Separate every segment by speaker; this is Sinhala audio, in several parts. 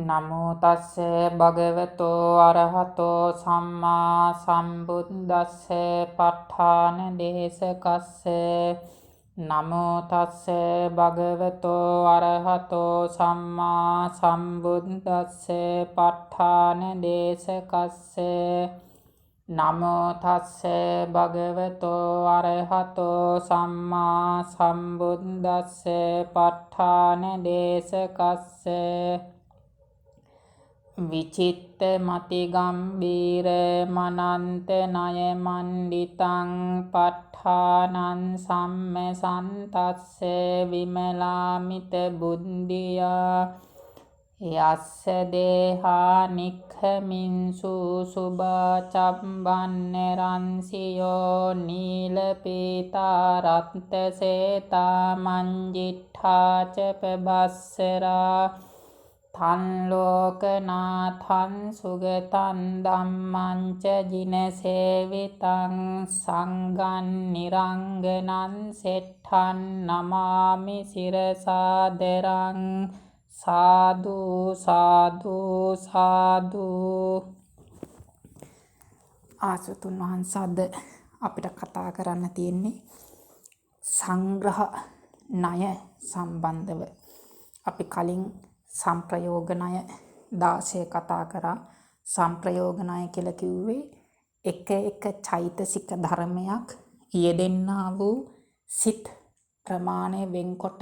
Speaker 1: නමෝ තස්සේ භගවතෝ අරහතෝ සම්මා සම්බුද්දස්සේ ප ဋ ාණ දේශකස්සේ නමෝ තස්සේ භගවතෝ අරහතෝ සම්මා සම්බුද්දස්සේ ප ဋ ාණ දේශකස්සේ නමෝ තස්සේ භගවතෝ අරහතෝ සම්මා සම්බුද්දස්සේ ප ဋ ාණ දේශකස්සේ විචිත්ත මති ගම්බීර මනන්ත ණය මණ්ඩිතං ප ဋ ාණං සම්මසන්තස්සේ විමලාමිත බුද්ධියා යස්ස දේහා නික්ඛමින්සු සුභා චම්බන්න රන්සියෝ නීල පීතා රත්ත සේතා මංජිට්ඨා ච පබස්සරා තන් ලෝකනාථං සුගතං ධම්මං ච ජින සේවිතං සංඝං නිරංගනං සෙට්ඨං නමාමි සිරසාදරං සාදු සාදු සාදු. ආසතුන් වහන්සේද අපිට කතා කරන්න තියෙන්නේ සංග්‍රහ ණය සම්බන්ධව. අපි කලින් සම්ප්‍රයෝග ණය 16 කතා කරා. සම්ප්‍රයෝග ණය කියලා කිව්වේ එක එක චෛතසික ධර්මයක් යෙදෙන්නා වූ සිත් ප්‍රමාණය වෙන්කොට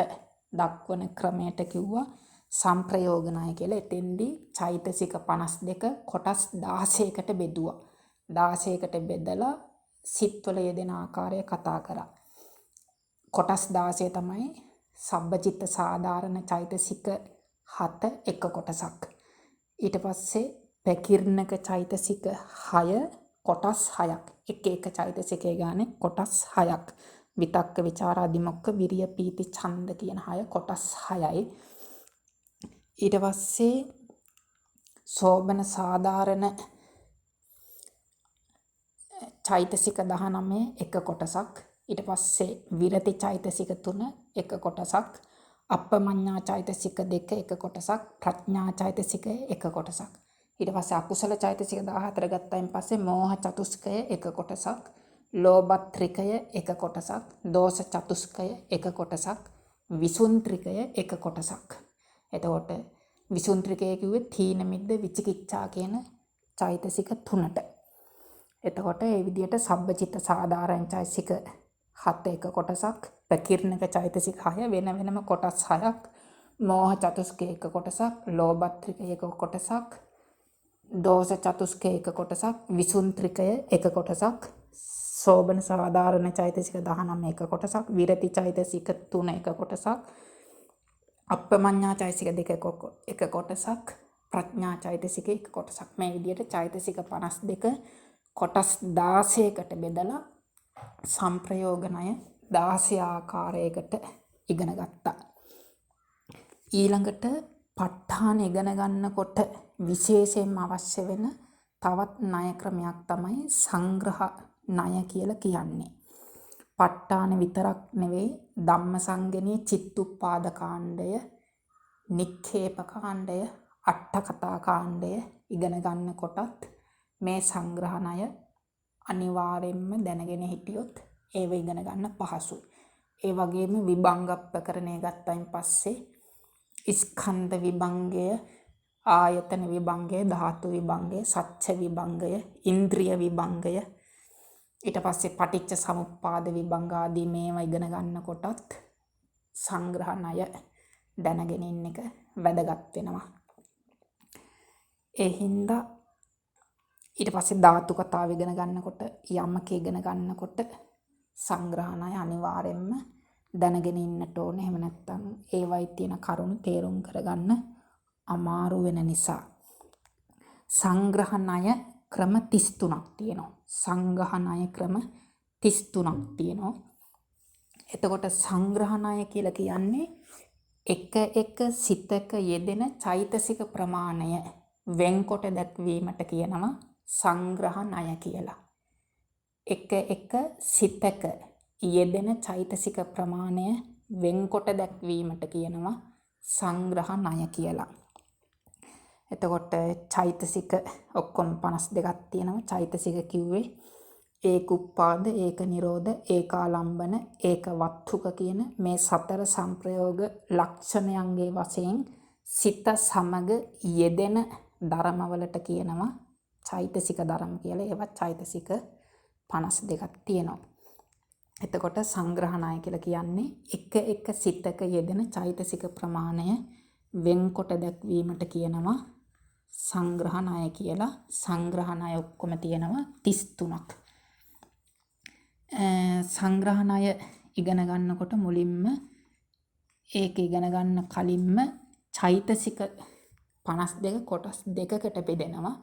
Speaker 1: දක්වන ක්‍රමයට කිව්වා සම්ප්‍රයෝග ණය කියලා. එතෙන්දී චෛතසික 52 කොටස් 16කට බෙදුවා. 16කට බෙදලා සිත්වල යෙදෙන ආකාරය කතා කරා. කොටස් 16 තමයි සබ්බචිත්ත සාධාරණ චෛතසික 7 එක කොටසක්. ඊට පස්සේ පැකිර්ණක චෛතසික 6 කොටස් 6ක්. එක එක චෛතසිකේ ගානේ කොටස් 6ක්. විතක්ක විචාර අධිමොක්ඛ විරිය පීති ඡන්ද කියන 6 කොටස් 6යි. ඊට පස්සේ සෝබන සාධාරණ චෛතසික 19 එක කොටසක්. ඊට පස්සේ විරති චෛතසික 3 එක කොටසක්. අප්පමඤ්ඤා චෛතසික 2 එක කොටසක්. ප්‍රඥා චෛතසික එක කොටසක්. ඊට පස්සේ අකුසල චෛතසික 14 ගත්තයින් පස්සේ මෝහ චතුස්කය එක කොටසක්. ලෝභත්‍රිකය එක කොටසක්. දෝෂ චතුස්කය එක කොටසක්. විසුන්ත්‍රිකය එක කොටසක්. එතකොට විසුන්ත්‍රිකය කිව්වේ තීන මිද්ද විචිකිච්ඡා කියන චෛතසික 3ට. එතකොට මේ විදිහට සබ්බචිත්ත සාධාරණ චෛතසික 7 එක කොටසක්. ප්‍රකීර්ණක චෛතසික 6 වෙන වෙනම කොටස් 6ක්. මෝහ චතුස්කය එක කොටසක්. ලෝභත්‍රිකය එක කොටසක්. දෝෂ චතුස්කය එක කොටසක්. විසුන්ත්‍රිකය එක කොටසක්. සෝබන සාධාරණ චෛතසික 19 එක කොටසක්. විරති චෛතසික 3 එක කොටසක්. අප්පමඤ්ඤා චෛතසික 2 එක කොටසක්. ප්‍රඥා චෛතසික එක කොටසක්. මේ විදිහට චෛතසික 52 කොටස් 16කට බෙදලා සම්ප්‍රයෝග ණය 16 ආකාරයකට ඉගෙන ගත්තා. ඊළඟට ප ဋ ාණ ඉගෙන ගන්නකොට විශේෂයෙන්ම අවශ්‍ය වෙන තවත් ණය ක්‍රමයක් තමයි සංග්‍රහ ණය කියලා කියන්නේ. ප ဋ ාණ විතරක් නෙවෙයි ධම්මසංගණී චිත්තුප්පාද කාණ්ඩය, නික්ඛේප කාණ්ඩය, අට්ඨ කතා කාණ්ඩය ඉගෙන ගන්නකොටත් මේ සංග්‍රහ ණය අනිවාර්යෙන්ම දැනගෙන හිටියොත් ඒව ඉගෙන ගන්න පහසුයි. ඒ වගේම විභංග ප්‍රකරණය ගත්තයින් පස්සේ ස්කන්ධ විභංගය, ආයතන විභංගය, ධාතු විභංගය, සච්ඡ විභංගය, ඉන්ද්‍රිය විභංගය, ඊට පස්සේ පටිච්ච සමුප්පාද විභංග ආදී මේවා ඉගෙන ගන්නකොටත් සංග්‍රහ ණය දැනගෙන ඉන්න එක වැදගත් වෙනවා. ඒ හින්දා ඊට පස්සේ ධාතු කතාව ඉගෙන ගන්නකොට, යමක ඉගෙන ගන්නකොට සංග්‍රහ ණය අනිවාර්යෙන්ම දැනගෙන ඉන්නට ඕනේ. එහෙම නැත්නම් ඒවයි තියෙන කරුණු තේරුම් කරගන්න අමාරු වෙන නිසා. සංග්‍රහ ණය ක්‍රම 33ක් තියෙනවා. සංග්‍රහ ණය ක්‍රම 33ක් තියෙනවා. එතකොට සංග්‍රහ ණය කියලා කියන්නේ එක එක සිතක යෙදෙන චෛතසික ප්‍රමාණය වෙන්කොට දැක්වීමට කියනවා සංග්‍රහ ණය කියලා. එක එක සිතක යෙදෙන චෛතසික ප්‍රමාණය වෙන්කොට දැක්වීමට කියනවා සංග්‍රහ ණය කියලා. එතකොට චෛතසික ඔක්කොම 52ක් තියෙනවා. චෛතසික කිව්වේ ඒක උප්පාද, ඒක නිරෝධ, ඒකාලම්බන, ඒක වත්තුක කියන මේ සතර සංප්‍රයෝග ලක්ෂණයන්ගේ වශයෙන් සිත සමග යෙදෙන ධර්මවලට කියනවා චෛතසික ධර්ම කියලා. ඒවත් චෛතසික 52ක් තියෙනවා. එතකොට සංග්‍රහණය කියලා කියන්නේ එක සිතක යෙදෙන චෛතසික ප්‍රමාණය වෙන්කොට දැක්වීමට කියනවා සංග්‍රහණය කියලා. සංග්‍රහණය ඔක්කොම තියෙනවා 33ක්. සංග්‍රහණය ඉගෙන ගන්නකොට මුලින්ම ඒක ඉගෙන ගන්න කලින්ම චෛතසික 52 කොටස් දෙකකට බෙදෙනවා.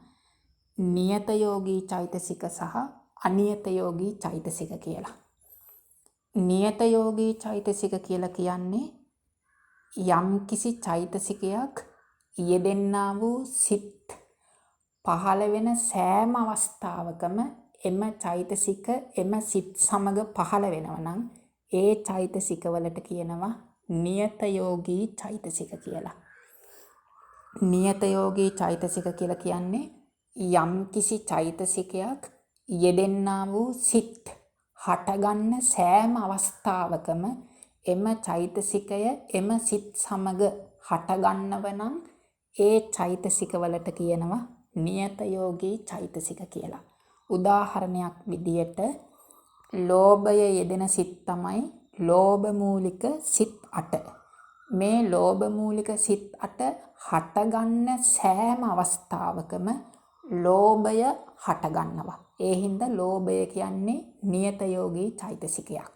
Speaker 1: නියත යෝගී චෛතසික සහ අනියත යෝගී චෛතසික කියලා. නියත යෝගී චෛතසික කියලා කියන්නේ යම් කිසි චෛතසිකයක් යෙදෙන්නා වූ සිත් පහළ වෙන සෑම අවස්ථාවකම එම චෛතසික එම සිත් සමග පහළ වෙනවා නම් ඒ චෛතසික වලට කියනවා නියත යෝගී චෛතසික කියලා. නියත යෝගී චෛතසික කියලා කියන්නේ යම් කිසි චෛතසිකයක් යෙදෙන්නා වූ සිත් හටගන්න සෑම අවස්ථාවකම එම චෛතසිකය එම සිත් සමග හටගන්නව නම් ඒ චෛතසික වලට කියනවා නියත යෝගී චෛතසික කියලා. උදාහරණයක් විදියට ලෝභය යෙදෙන සිත් තමයි ලෝභ මූලික සිත් 8. මේ ලෝභ මූලික සිත් 8 හටගන්න සෑම අවස්ථාවකම ලෝභය හටගන්නවා. ඒ හින්දා ලෝභය කියන්නේ නියත යෝගී චෛතසිකයක්.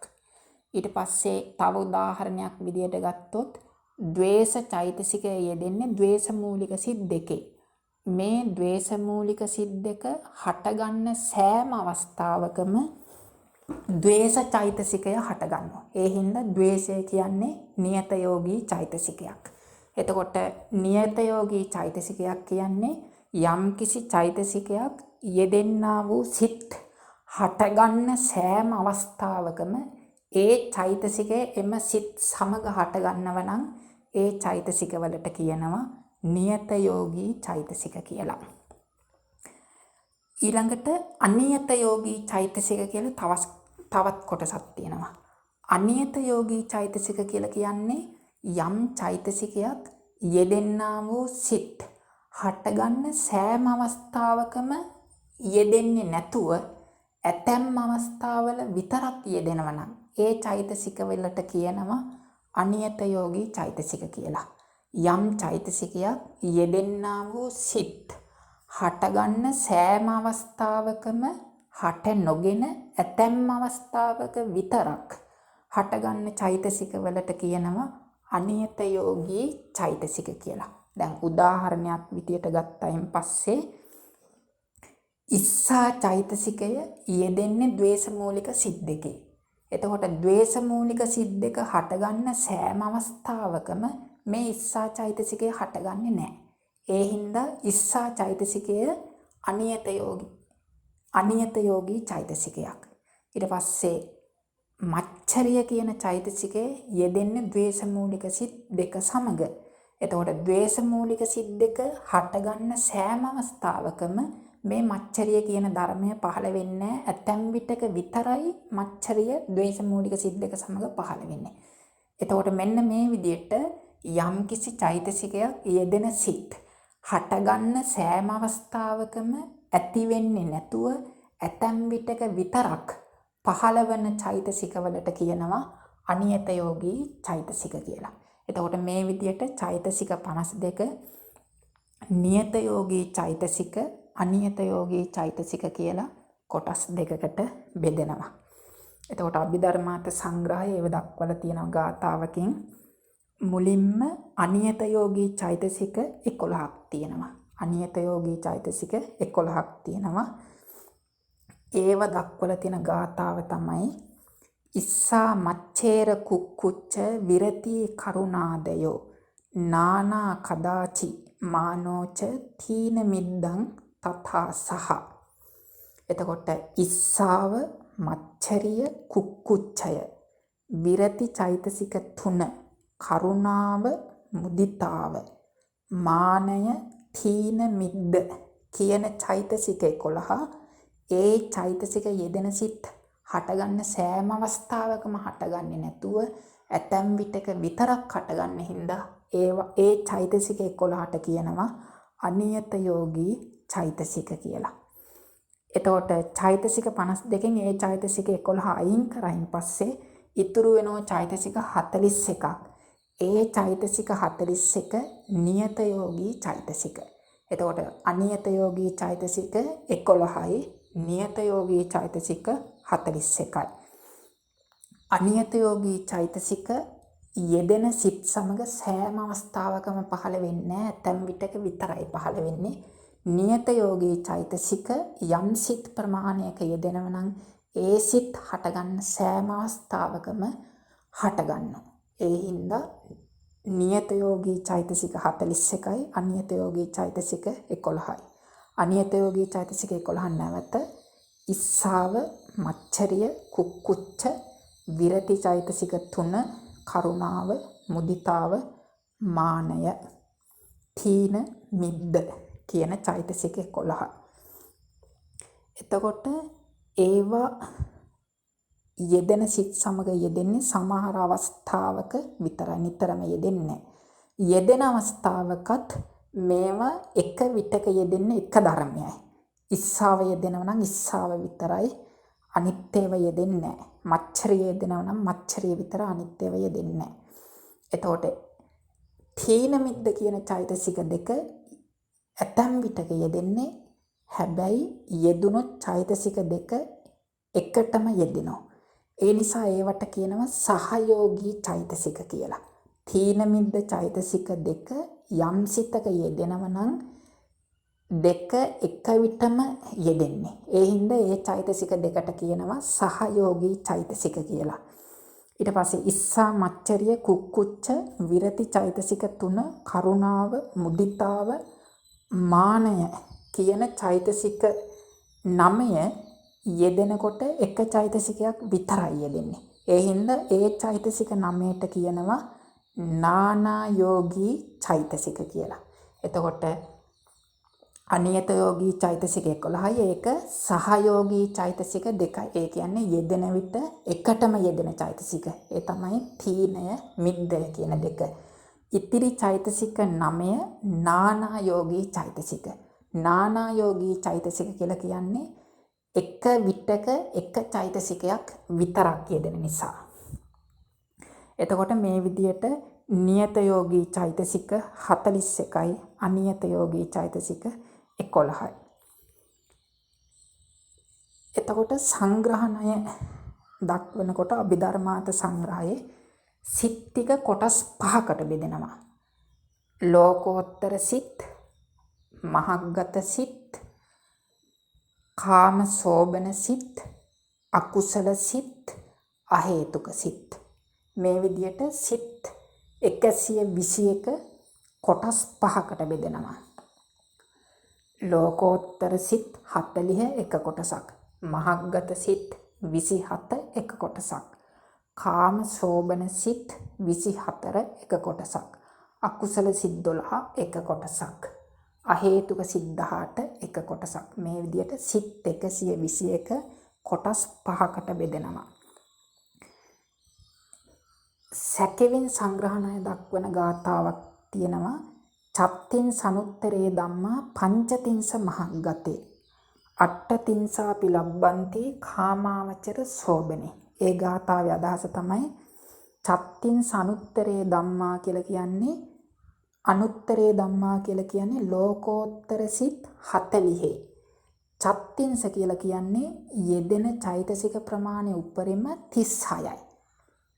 Speaker 1: ඊට පස්සේ තව උදාහරණයක් විදියට ගත්තොත් ද්වේෂ චෛතසිකය යෙදෙන්නේ ද්වේෂ මූලික සිත් 2. මේ ද්වේෂ මූලික සිත් 2 හටගන්න සෑම අවස්ථාවකම ද්වේෂ චෛතසිකය හටගන්නවා. ඒ හින්දා ද්වේෂය කියන්නේ නියත යෝගී චෛතසිකයක්. එතකොට නියත යෝගී චෛතසිකයක් කියන්නේ යම් කිසි චෛතසිකයක් යෙදෙන්නා වූ සිත් හටගන්න සෑම අවස්ථාවකම ඒ චෛතසිකය එම සිත් සමග හටගන්නව නම් ඒ චෛතසික වලට කියනවා නියත යෝගී චෛතසික කියලා. ඊළඟට අනියත යෝගී චෛතසික කියලා තවත් කොටසක් තියෙනවා. අනියත යෝගී චෛතසික කියලා කියන්නේ යම් චෛතසිකයක් යෙදෙන්නා වූ සිත් හටගන්න සෑම අවස්ථාවකම යෙදෙන්නේ නැතුව ඇතැම් අවස්ථාවල විතරක් යෙදෙනවා නම් ඒ චෛතසික වලට කියනවා අනියත යෝගී චෛතසික කියලා. යම් චෛතසිකයක් යෙදෙන්නා වූ සිත් හටගන්න සෑම අවස්ථාවකම හට නොගෙන ඇතැම් අවස්ථාවක විතරක් හටගන්න චෛතසික වලට කියනවා අනියත යෝගී චෛතසික කියලා. දැන් උදාහරණයක් විදියට ගත්තයින් පස්සේ ඉස්සා චෛතසිකය යෙදෙන්නේ ද්වේෂ මූලික සිත් 2. එතකොට ද්වේෂ මූලික සිත් 2 හටගන්න සෑම අවස්ථාවකම මේ ඉස්සා චෛතසිකය හටගන්නේ නැහැ. ඒ හින්දා ඉස්සා චෛතසිකය අනියත යෝගී චෛතසිකයක්. ඊට පස්සේ මච්චරිය කියන චෛතසිකය යෙදෙන්නේ ද්වේෂ මූලික සිත් 2 සමග. එතකොට ද්වේෂ මූලික සිත් 2 හටගන්න සෑම අවස්ථාවකම මේ මච්චරිය කියන ධර්මය පහළ වෙන්නේ ඇතැම් විටක විතරයි මච්චරිය ද්වේෂ මූලික සිත් 2 සමග පහළ වෙන්නේ. එතකොට මෙන්න මේ විදිහට යම්කිසි චෛතසිකයක් යෙදෙන සිත් හටගන්න සෑම අවස්ථාවකම ඇති වෙන්නේ නැතුව ඇතැම් විටක විතරක් පහළවන චෛතසික වලට කියනවා අනියත යෝගී චෛතසික කියලා. එතකොට මේ විදිහට චෛතසික 52 නියත යෝගී චෛතසික අනියත යෝගී චෛතසික කියලා කොටස් දෙකකට බෙදෙනවා. එතකොට අභිධර්මාර්ථ සංග්‍රහය ඒව දක්වලා තියෙනවා ගාථාවකින්. මුලින්ම අනියත යෝගී චෛතසික 11ක් තියෙනවා. අනියත යෝගී චෛතසික 11ක් තියෙනවා. ඒව දක්වලා තියෙන ගාථාව තමයි ඉස්සා මච්ඡේර කුක්කුච්ච විරති කරුණාදයෝ නානා කදාචි මානෝච තීන මිද්දං තථා සහ. එතකොට ඉස්සාව මච්ඡරිය කුක්කුච්චය විරති චෛතසික 3 කරුණාව මුදිතාව මානය තීන මිද්ද කියන චෛතසික 11 ඒ චෛතසික යෙදෙන සිත් හටගන්න සෑම අවස්ථාවකම හටගන්නේ නැතුව ඇතැම් විටක විතරක් හටගන්න හින්දා ඒ චෛතසික 11ට කියනවා අනියත යෝගී චෛතසික කියලා. එතකොට චෛතසික 52කින් ඒ චෛතසික 11 අයින් කරයින් පස්සේ ඉතුරු වෙනවා චෛතසික 41ක්. ඒ චෛතසික 41 නියත යෝගී චෛතසික. එතකොට අනියත යෝගී චෛතසික 11යි නියත යෝගී චෛතසික 41යි. අනියත යෝගී චෛතසික යෙදෙන සිත් සමග සෑම අවස්ථාවකම පහළ වෙන්නේ නැහැ. ඇතැම් විටක විතරයි පහළ වෙන්නේ. නියත යෝගී චෛතසික යම් සිත් ප්‍රමාණයක යෙදෙනව නම් ඒ සිත් හටගන්න සෑම අවස්ථාවකම හටගන්නවා. ඒ හින්දා නියත යෝගී චෛතසික 41යි අනියත යෝගී චෛතසික 11යි. අනියත යෝගී චෛතසික 11 නැවත ඉස්සාව, මච්චරිය, කුක්කුච්ච, විරති චෛතසික 3, කරුණාව, මුදිතාව, මානය, තීන මිද්ද කියන චෛතසික 11. එතකොට ඒවා යෙදෙන සිත් සමග යෙදෙන්නේ සමහර අවස්ථාවක විතරයි, නිතරම යෙදෙන්නේ. යෙදෙන අවස්ථාවකත් මේවා එක විටක යෙදෙන්නේ එක ධර්මයයි. ඉස්සාව යෙදෙනව නම් ඉස්සාව විතරයි, අනිත් ඒවා යෙදෙන්නේ නැහැ. මච්චරිය යෙදෙනව නම් මච්චරිය විතර, අනිත් ඒවා යෙදෙන්නේ නැහැ. එතකොට තීන මිද්ද කියන චෛතසික දෙක ඇතැම් විටක යෙදෙන්නේ, හැබැයි යෙදුනොත් චෛතසික දෙක එකටම යෙදෙනවා. ඒ නිසා ඒවට කියනවා සහයෝගී චෛතසික කියලා. තීන මිද්ද චෛතසික දෙක යම් සිතක යෙදෙනව නම් දෙක එක විටම යෙදෙන්නේ. ඒ හින්දා ඒ චෛතසික දෙකට කියනවා සහයෝගී චෛතසික කියලා. ඊට පස්සේ ඉස්සා, මච්චරිය, කුක්කුච්ච, විරති චෛතසික 3, කරුණාව, මුදිතාව, මානය කියන චෛතසික 9 යෙදෙනකොට එක චෛතසිකයක් විතරයි යෙදෙන්නේ. ඒ හින්දා ඒ චෛතසික 9ට කියනවා නානා යෝගී චෛතසික කියලා. එතකොට අනියත යෝගී චෛතසික 11යි, ඒක සහයෝගී චෛතසික 2යි. ඒ කියන්නේ යෙදෙන විට එකටම යෙදෙන චෛතසික. ඒ තමයි තීනය මිද්දය කියන දෙක. ඉතිරි චෛතසික 9 නානා යෝගී චෛතසික. නානා යෝගී චෛතසික කියලා කියන්නේ එක විටක එක චෛතසිකයක් විතරක් යෙදෙන නිසා. එතකොට මේ විදියට නියත යෝගී චෛතසික 41යි අනියත යෝගී චෛතසික 11යි. එතකොට සංග්‍රහණය දක්වනකොට අභිධර්මාර්ථ සංග්‍රහයේ සිත් ටික කොටස් 5කට බෙදෙනවා. ලෝකෝත්තර සිත්, මහග්ගත සිත්, කාම සෝබන සිත්, අකුසල සිත්, අහේතුක සිත්. මේ විදියට සිත් 121 කොටස් 5කට බෙදෙනවා. ලෝකෝත්තර සිත් 40 එක කොටසක්, මහග්ගත සිත් 27 එක කොටසක්, කාම සෝබන සිත් 24 එක කොටසක්, අකුසල සිත් 12 එක කොටසක්, අහේතුක සිත් 18 එක කොටසක්. මේ විදියට සිත් 121 කොටස් 5කට බෙදෙනවා. සැකෙවින් සංග්‍රහණය දක්වන ගාථාවක් තියෙනවා. චත්තින් සනුත්තරේ ධම්මා පංචතින්ස මහග්ගතේ අට්ඨතින්සාපි ලබ්බන්ති කාමාවචර සෝබනේ. ඒ ගාථාවේ අදහස තමයි චත්තින් සනුත්තරේ ධම්මා කියලා කියන්නේ, අනුත්තරේ ධම්මා කියලා කියන්නේ ලෝකෝත්තර සිත් 40. චත්තින්ස කියලා කියන්නේ යෙදෙන චෛතසික ප්‍රමාණය උපරිම 36යි.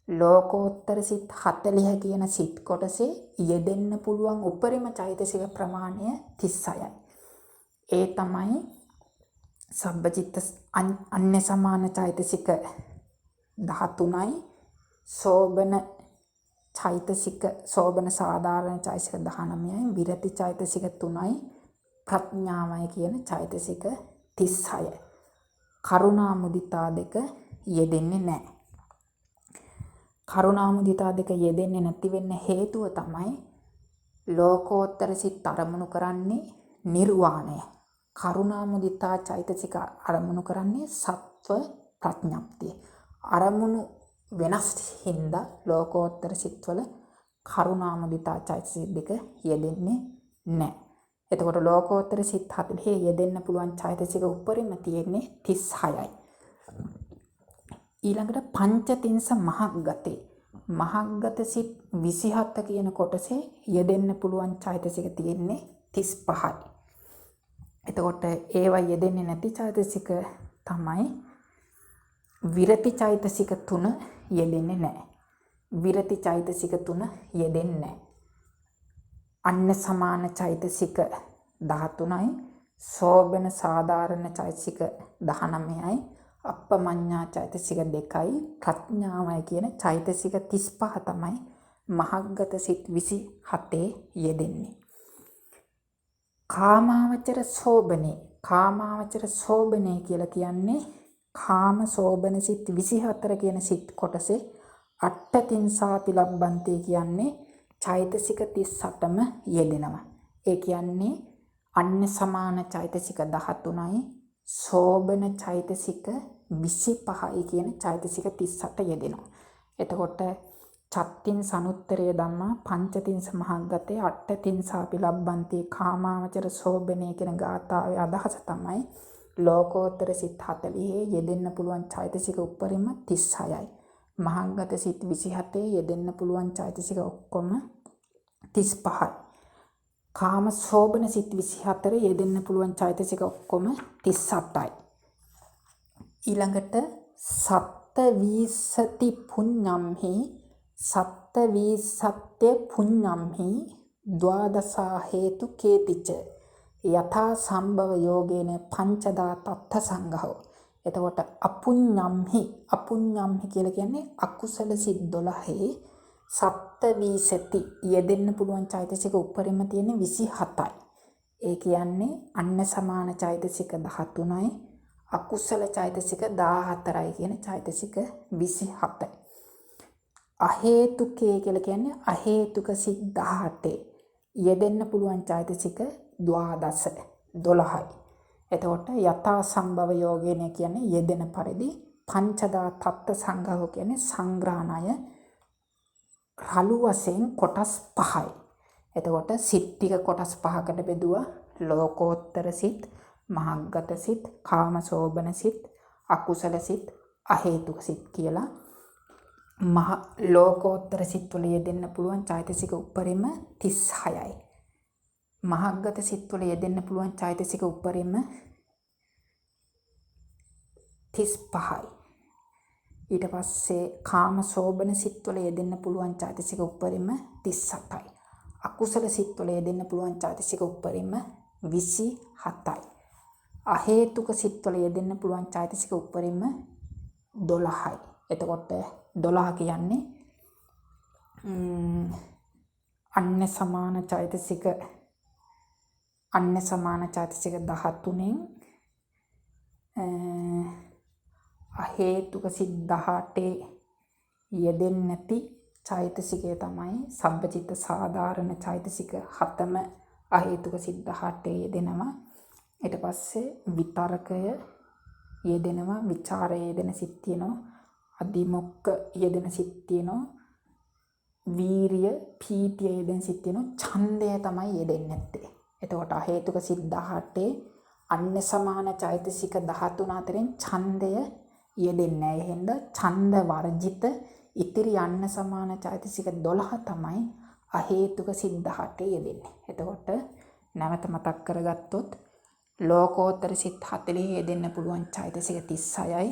Speaker 1: ලෝකෝත්තර සිත් 40 කියන සිත් කොටසේ යෙදෙන්න පුළුවන් උපරිම චෛතසික ප්‍රමාණය 36යි. ඒ තමයි සබ්බචිත්ත අන්‍ය සමාන චෛතසික 13යි, සෝබන චෛතසික, සෝබන සාධාරණ චෛතසික 19යි, විරති චෛතසික 3යි, ප්‍රඥාවයි කියන චෛතසික 36යි. කරුණා මුදිතා දෙක යෙදෙන්නේ නැහැ. කරුණා මුදිතා දෙක යෙදෙන්නේ නැති වෙන්න හේතුව තමයි ලෝකෝත්තර සිත් අරමුණු කරන්නේ නිර්වාණය. කරුණා මුදිතා චෛතසික අරමුණු කරන්නේ සත්ව ප්‍රඥප්තිය. අරමුණු වෙනස් හින්දා ලෝකෝත්තර සිත්වල කරුණා මුදිතා චෛතසික දෙක යෙදෙන්නේ නැහැ. එතකොට ලෝකෝත්තර සිත් 40 යෙදෙන්න පුළුවන් චෛතසික උඩරිම තියෙන්නේ 36යි. ඊළඟට පංචතින්ස මහග්ගතේ මහග්ගත සිත් 27 කියන කොටසේ යෙදෙන්න පුළුවන් චෛතසික තියෙන්නේ 35යි. එතකොට ඒවා යෙදෙන්නේ නැති චෛතසික තමයි විරති චෛතසික 3 යෙදෙන්නේ නැහැ. විරති චෛතසික 3 යෙදෙන්නේ නැහැ. අන්න සමාන චෛතසික 13යි, සෝබන සාධාරණ චෛතසික 19යි, අප්පමඤ්ඤා චෛතසික 2යි, ප්‍රඥාවයි කියන චෛතසික 35 තමයි මහග්ගත සිත් 27 යෙදෙන්නේ. කාමාවචර සෝබනේ කියලා කියන්නේ කාම සෝබන සිත් 24 කියන සිත් කොටසේ අට්ඨතින්සාපි ලබ්බන්තේ කියන්නේ චෛතසික 38ම යෙදෙනවා. ඒ කියන්නේ අන්න සමාන චෛතසික 13යි, සෝබන චෛතසික 25යි කියන චෛතසික 38 යෙදෙනවා. එතකොට චත්තින් සනුත්තරය ධම්මා පංචතින්ස මහග්ගතේ අට්ඨතින්සාපි ලබ්බන්තේ කාමාවචර සෝබනේ කියන ගාථාවේ අදහස තමයි ලෝකෝත්තර සිත් 40 යෙදෙන්න පුළුවන් චෛතසික උඩරිම 36යි. මහග්ගත සිත් 27 යෙදෙන්න පුළුවන් චෛතසික ඔක්කොම 35යි. කාම සෝබන සිත් 24 යෙදෙන්න පුළුවන් චෛතසික ඔක්කොම 38යි. ඊළඟට සත්ත වීසති පුඤ්ඤම්හි සත්ත වීසත්‍ය පුඤ්ඤම්හි ද්වාදසා හේතු කේතිච යථා සම්භව යෝගේන පංචදා තත්ත සංඝෝ. එතකොට අපුඤ්ඤම්හි කියලා කියන්නේ අකුසල සිත් 12 සත්ත වීසති යෙදෙන්න පුළුවන් චෛතසික උඩරිම තියෙන්නේ 27යි. ඒ කියන්නේ අන්න සමාන චෛතසික 13යි, අකුසල චෛතසික 14යි කියන චෛතසික 27යි. අහේතුකේ කියලා කියන්නේ අහේතුක සිත් 18 යෙදෙන්න පුළුවන් චෛතසික 12යි. එතකොට යථා සම්භව යෝගේන කියන්නේ යෙදෙන පරිදි, පංචදා තත්ත සංඝව කියන්නේ සංග්‍රහණය රළු වශයෙන් කොටස් 5යි. එතකොට සිත් ටික කොටස් 5කට බෙදුවා. ලෝකෝත්තර සිත්, මහග්ගත සිත්, කාමසෝබන සිත්, අකුසල සිත්, අහේතුක සිත් කියලා. ලෝකෝත්තර සිත් වල යෙදෙන්න පුළුවන් චෛතසික උඩරිම 36යි. මහග්ගත සිත් වල යෙදෙන්න පුළුවන් චෛතසික උඩරිම 35යි. ඊට පස්සේ කාම සෝබන සිත් වල යෙදෙන්න පුළුවන් චෛතසික උඩරිම 38යි. අකුසල සිත් වල යෙදෙන්න පුළුවන් චෛතසික උඩරිම 27යි. අහේතුක සිත් වල යෙදෙන්න පුළුවන් චෛතසික උඩරිම 12යි. එතකොට 12 කියන්නේ අන්න සමාන චෛතසික 13න් අහේතුක සිත් 18 යෙදෙන්නේ නැති චෛතසිකය තමයි සබ්බචිත්ත සාධාරණ චෛතසික 7ම අහේතුක සිත් 18 යෙදෙනවා. ඊට පස්සේ විතරකය යෙදෙනවා, විචාරය යෙදෙන සිත් තියෙනවා, අදිමොක්ක යෙදෙන සිත් තියෙනවා, වීරිය, පීතිය යෙදෙන සිත් තියෙනවා, ඡන්දය තමයි යෙදෙන්නේ නැත්තේ. එතකොට අහේතුක සිත් 18 අන්න සමාන චෛතසික 13 අතරින් ඡන්දය යෙදෙන්නේ නැහැ. එහෙනම් ඡන්ද වර්ජිත ඉතිරි අන්න සමාන චෛතසික 12 තමයි අහේතුක සිත් 18 යෙදෙන්නේ. එතකොට නැවත මතක් කරගත්තොත් ලෝකෝත්තර සිත් 40 යෙදෙන්න පුළුවන් චෛතසික 36යි,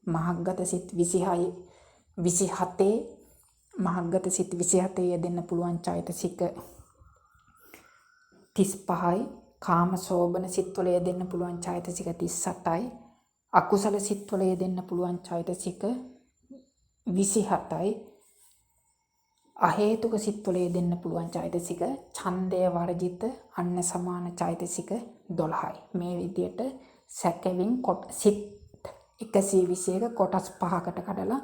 Speaker 1: මහග්ගත සිත් 27 මහග්ගත සිත් 27 යෙදෙන්න පුළුවන් චෛතසික 35යි, කාම සෝබන සිත් වල යෙදෙන්න පුළුවන් චෛතසික 38යි, අකුසල සිත් වල යෙදෙන්න පුළුවන් චෛතසික 27යි, අහේතුක සිත් වල යෙදෙන්න පුළුවන් චෛතසික ඡන්දය වර්ජිත අන්න සමාන චෛතසික 12යි. මේ විදිහට සැකෙවින් සිත් 121 කොටස් 5කට කඩලා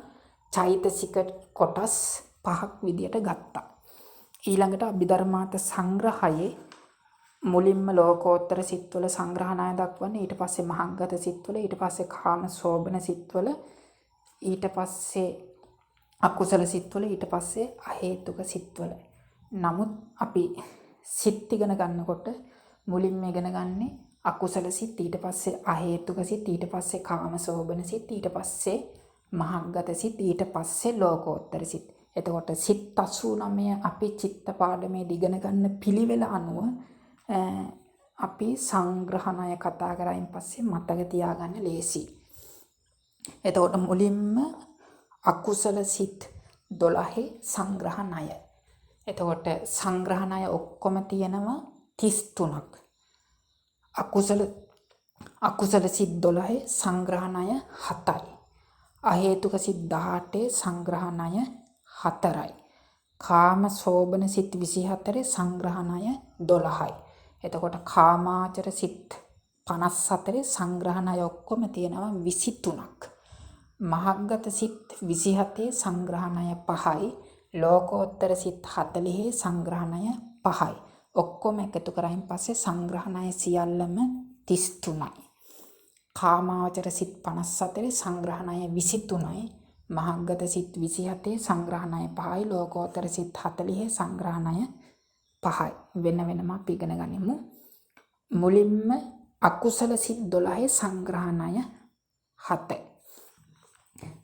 Speaker 1: චෛතසික කොටස් 5ක් විදිහට ගත්තා. ඊළඟට අභිධර්මාර්ථ සංග්‍රහයේ මුලින්ම ලෝකෝත්තර සිත්වල සංග්‍රහණය දක්වන්නේ, ඊට පස්සේ මහග්ගත සිත්වල, ඊට පස්සේ කාම සෝබන සිත්වල, ඊට පස්සේ අකුසල සිත්වල, ඊට පස්සේ අහේතුක සිත්වල. නමුත් අපි සිත් ඉගෙන ගන්නකොට මුලින්ම ඉගෙන ගන්නේ අකුසල සිත්, ඊට පස්සේ අහේතුක සිත්, ඊට පස්සේ කාම සෝබන සිත්, ඊට පස්සේ මහග්ගත සිත්, ඊට පස්සේ ලෝකෝත්තර සිත්. එතකොට සිත් 89 අපි චිත්ත පාඩමේ ඉගෙන ගන්න පිළිවෙල අනුව අපි සංග්‍රහණය කතා කරායින් පස්සේ මතක තියාගන්න ලේසි. එතකොට මුලින්ම අකුසල සිත් 12 සංග්‍රහණය. එතකොට සංග්‍රහණය ඔක්කොම තියෙනවා 33ක්. අකුසල සිත් 12 සංග්‍රහණය 7යි. අහේතුක සිත් 18 සංග්‍රහණය 4යි. කාම සෝබන සිත් 24 සංග්‍රහණය 12යි. එතකොට කාමාචර සිත් 54 සංග්‍රහණය ඔක්කොම තියෙනවා 23ක්. මහග්ගත සිත් 27 සංග්‍රහණය 5යි. ලෝකෝත්තර සිත් 40 සංග්‍රහණය 5යි. ඔක්කොම එකතු කරයින් පස්සේ සංග්‍රහණය සියල්ලම 33යි. කාමාචර සිත් 54 සංග්‍රහණය 23යි. මහග්ගත සිත් 27 සංග්‍රහණය 5යි. ලෝකෝත්තර සිත් 40 සංග්‍රහණය 5යි. වෙන වෙනම අපි ඉගෙන ගනිමු. මුලින්ම අකුසල සිත් 12 සංග්‍රහණය 7.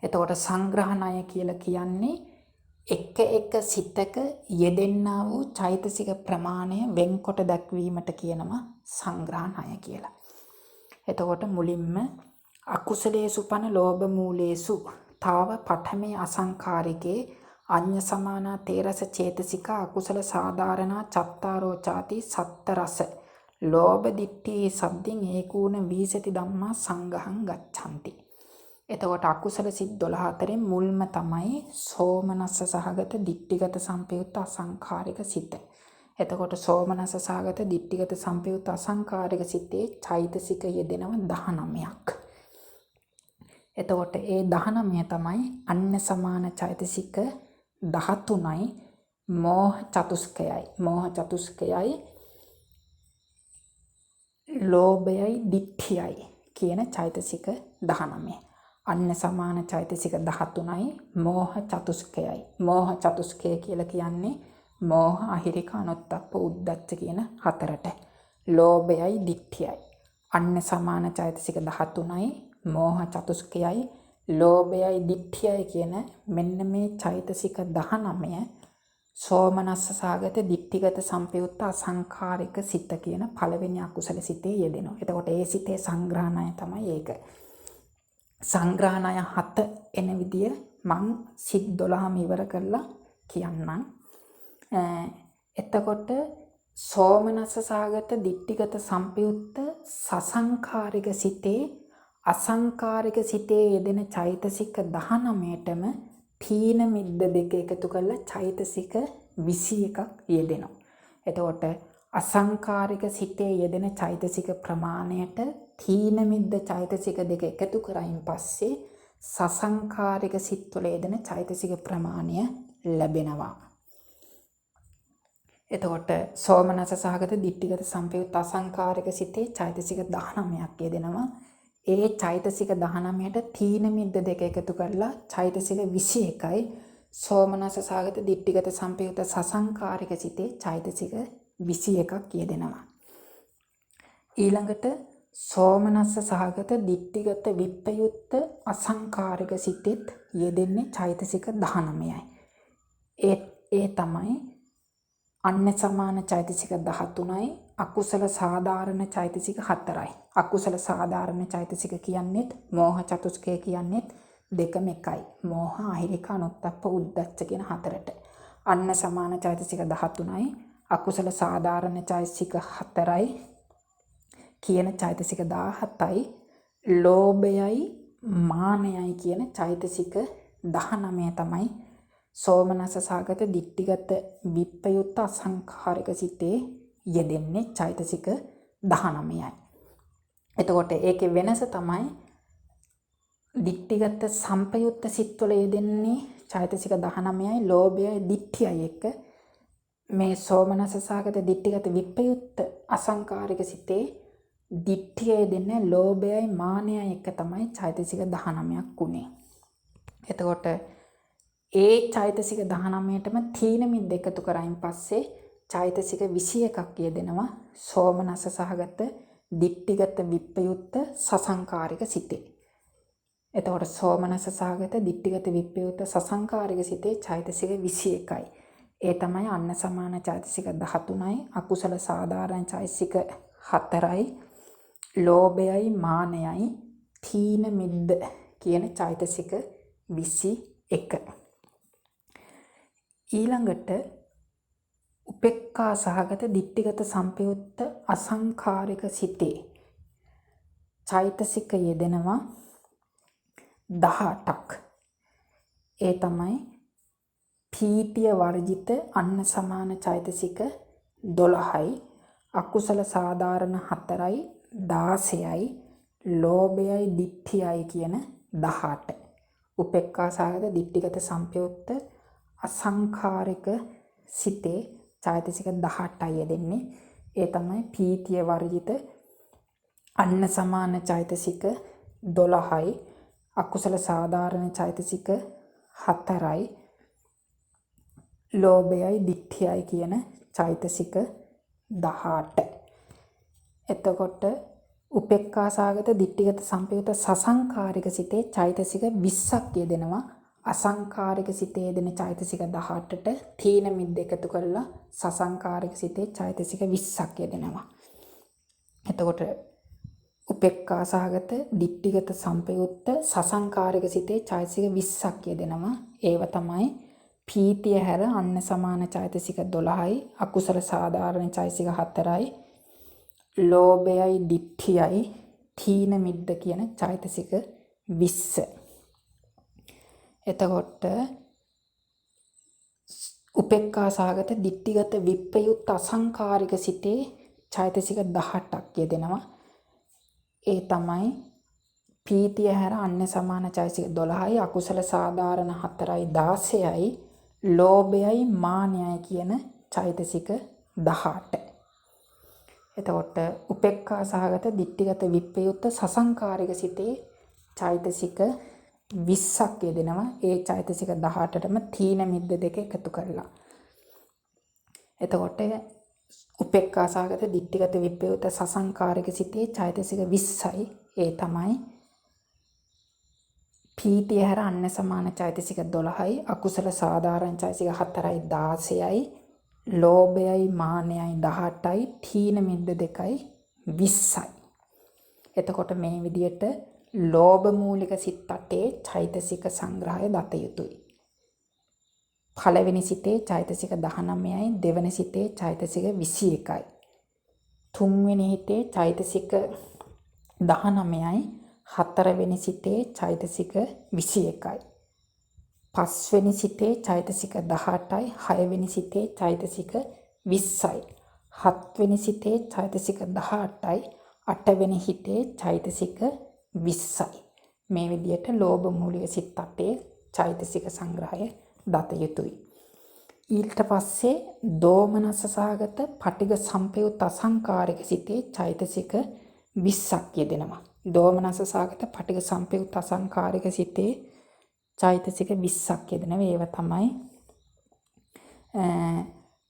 Speaker 1: එතකොට සංග්‍රහණය කියලා කියන්නේ එක සිතක යෙදෙන්නා වූ චෛතසික ප්‍රමාණය වෙන්කොට දක්වීමට කියනවා සංග්‍රහණය කියලා. එතකොට මුලින්ම අකුසලේසු පන ලෝභ මූලේසු තාව පඨමේ අසංකාරිකේ අඤ්ඤ සමානා තේරස චේතසික අකුසල සාධාරණා චත්තාරෝ ചാති සත්ත රස ලෝභ දිට්ඨි සද්දින් ඒකූණ වීසති ධම්මා සංඝහං ගච්ඡanti. එතකොට අකුසල සිත් 12 අතරින් මුල්ම තමයි සෝමනස්ස සහගත දිට්ඨිගත සංපයුක්ත අසංඛාරික සිත. එතකොට සෝමනස්ස සහගත දිට්ඨිගත සංපයුක්ත අසංඛාරික සිතේ චෛතසික යෙදෙනවා 19ක්. එතකොට ඒ 19 තමයි අඤ්ඤ සමාන චෛතසික 13යි මෝහ චතුස්කයයි. මෝහ චතුස්කයයි ලෝභයයි දිට්ඨියයි කියන චෛතසික 19. අඤ්ඤ සමාන චෛතසික 13යි මෝහ චතුස්කයයි. මෝහ චතුස්කය කියලා කියන්නේ මෝහ අහිරික අනුත්තප්ප උද්දච්ච කියන හතරට. ලෝභයයි දිට්ඨියයි. අඤ්ඤ සමාන චෛතසික 13යි මෝහ චතුස්කයයි ලෝභයයි දිට්ඨියයි කියන මෙන්න මේ චෛතසික 19 සෝමනස්ස සාගත දිට්ඨිගත සංපයුක්ත අසංඛාරික සිත කියන පළවෙනි අකුසල සිතේ යෙදෙනවා. එතකොට ඒ සිතේ සංග්‍රහණය තමයි ඒක. සංග්‍රහණය 7 එන විදිය මං සිත් 12ම ඉවර කරලා කියන්නම්. එතකොට සෝමනස්ස සාගත දිට්ඨිගත සංපයුක්ත සසංඛාරික සිතේ අසංඛාරික සිතේ යෙදෙන චෛතසික 19ටම තීන මිද්ද දෙක එකතු කරලා චෛතසික 21ක් යෙදෙනවා. එතකොට අසංඛාරික සිතේ යෙදෙන චෛතසික ප්‍රමාණයට තීන මිද්ද චෛතසික දෙක එකතු කරයින් පස්සේ සසංඛාරික සිත්වල යෙදෙන චෛතසික ප්‍රමාණය ලැබෙනවා. එතකොට සෝමනස්ස සහගත දිට්ඨිගත සංපයුක්ත අසංඛාරික සිතේ චෛතසික 19ක් යෙදෙනවා. ඒ චෛතසික 19ට තීන මිද්ද දෙක එකතු කරලා චෛතසික 21යි සෝමනස්ස සහගත දිට්ඨිගත සංපයුක්ත සසංඛාරික සිතේ චෛතසික 21ක් යෙදෙනවා. ඊළඟට සෝමනස්ස සහගත දිට්ඨිගත විප්පයුක්ත අසංඛාරික සිතෙත් යෙදෙන්නේ චෛතසික 19යි. ඒ තමයි අඤ්ඤ සමාන චෛතසික 13යි අකුසල සාධාරණ චෛතසික 4යි. අකුසල සාධාරණ චෛතසික කියන්නේත් මෝහ චතුස්කය කියන්නේත් දෙකම එකයි. මෝහ අහිරික අනුත්තප්ප උද්දච්ච කියන හතරට. අඤ්ඤ සමාන චෛතසික 13යි අකුසල සාධාරණ චෛතසික 4යි කියන චෛතසික 17යි ලෝභයයි මානයයි කියන චෛතසික 19 තමයි සෝමනස්ස සාගත දිට්ඨිගත විප්පයුක්ත අසංඛාරික සිතේ යෙදෙන්නේ චෛතසික 19යි. එතකොට ඒකේ වෙනස තමයි දිට්ඨිගත සංපයුක්ත සිත්වල යෙදෙන්නේ චෛතසික 19යි ලෝභයයි දිට්ඨියයි එක්ක මේ සෝමනස්ස සහගත දිට්ඨිගත විප්‍රයුක්ත අසංකාරික සිතේ දිට්ඨියේ දෙන්නේ ලෝභයයි මානයයි එක තමයි චෛතසික 19ක් උනේ. එතකොට ඒ චෛතසික 19ටම තීන මිද්ද එකතු කරයින් පස්සේ චෛතසික 21ක් යෙදෙනවා සෝමනස්ස සහගත දිට්ඨිගත විප්‍රයුක්ත සසංකාරික සිතේ. එතකොට සෝමනස්ස සහගත දිට්ඨිගත විප්‍රයුක්ත සසංකාරික සිතේ චෛතසික 21යි. ඒ තමයි අන්න සමාන චෛතසික 13යි, අකුසල සාධාරණ චෛතසික 4යි, ලෝභයයි මානයයි, තීන මිද්ද කියන චෛතසික 21. ඊළඟට උපේක්ඛා සහගත දිට්ඨිගත සංපයුක්ත අසංකාරික සිතේ චෛතසික යෙදෙනවා 18ක්. ඒ තමයි පීතිය වර්ජිත අන්න සමාන චෛතසික 12යි, අකුසල සාධාරණ 4යි, 16යි, ලෝභයයි දිට්ඨියයි කියන 18. උපේක්ඛා සහගත දිට්ඨිගත සංපයුක්ත අසංඛාරික සිතේ චෛතසික 18යි යෙදෙන්නේ. ඒ තමයි පීතිය වර්ජිත අන්න සමාන චෛතසික 12යි, අකුසල සාධාරණ චෛතසික 4යි, ලෝභයයි දිට්ඨියයි කියන චෛතසික 18. එතකොට උපේක්ඛා සහගත දිට්ඨිගත සංපයුක්ත සසංකාරික සිතේ චෛතසික 20ක් යෙදෙනවා. අසංකාරික සිතේ යෙදෙන චෛතසික 18ට තීන මිද්ද එකතු කරලා සසංකාරික සිතේ චෛතසික 20ක් යෙදෙනවා. එතකොට උපේක්ඛා සහගත දිට්ඨිගත සංපයුක්ත සසංකාරික සිතේ චෛතසික 20ක් යෙදෙනවා. ඒව තමයි පීතිය හැර අන්න සමාන චෛතසික 12යි, අකුසල සාධාරණ චෛතසික 4යි, ලෝභයයි දිට්ඨියයි, තීන මිද්ද කියන චෛතසික 20. එතකොට උපේක්ඛා සහගත දිට්ඨිගත විප්‍රයුක්ත අසංකාරික සිතේ චෛතසික 18ක් යෙදෙනවා. ඒ තමයි පීතිය හැර අන්න සමාන චෛතසික 12යි, අකුසල සාධාරණ 4යි, 16යි, ලෝභයයි මානයයි කියන චෛතසික 18. එතකොට උපේක්ඛා සහගත දිට්ඨිගත විප්‍රයුක්ත සසංකාරික සිතේ චෛතසික 20ක් යෙදෙනවා. ඒ චෛතසික 18ටම තීන මිද්ද දෙක එකතු කරලා. එතකොට උපේක්ඛා සහගත දිට්ඨිගත විප්‍රයුක්ත සසංකාරික සිතේ චෛතසික 20යි. ඒ තමයි පීතිය හැර අන්න සමාන චෛතසික 12යි, අකුසල සාධාරණ චෛතසික 4යි, 16යි, ලෝභයයි මානයයි 18යි, තීන මිද්ද දෙකයි 20යි. එතකොට මේ විදිහට ලෝභ මූලික සිත් 8 චෛතසික සංග්‍රහය දත යුතුයි. පළවෙනි සිතේ චෛතසික 19යි, දෙවෙනි සිතේ චෛතසික 21යි. තුන්වෙනි හිතේ චෛතසික 19යි, හතරවෙනි සිතේ චෛතසික 21යි. පස්වෙනි සිතේ චෛතසික 18යි, හයවෙනි සිතේ චෛතසික 20යි. හත්වෙනි සිතේ චෛතසික 18යි, අටවෙනි හිතේ චෛතසික 20යි. මේ විදිහට ලෝභ මූලික සිත් 8 චෛතසික සංග්‍රහය දත යුතුයි. ඊට පස්සේ දෝමනස්ස සහගත පටිඝ සංපයුක්ත අසංකාරික සිතේ චෛතසික 20ක් යෙදෙනවා. දෝමනස්ස සහගත පටිඝ සංපයුක්ත අසංකාරික සිතේ චෛතසික 20ක් යෙදෙනවා. ඒව තමයි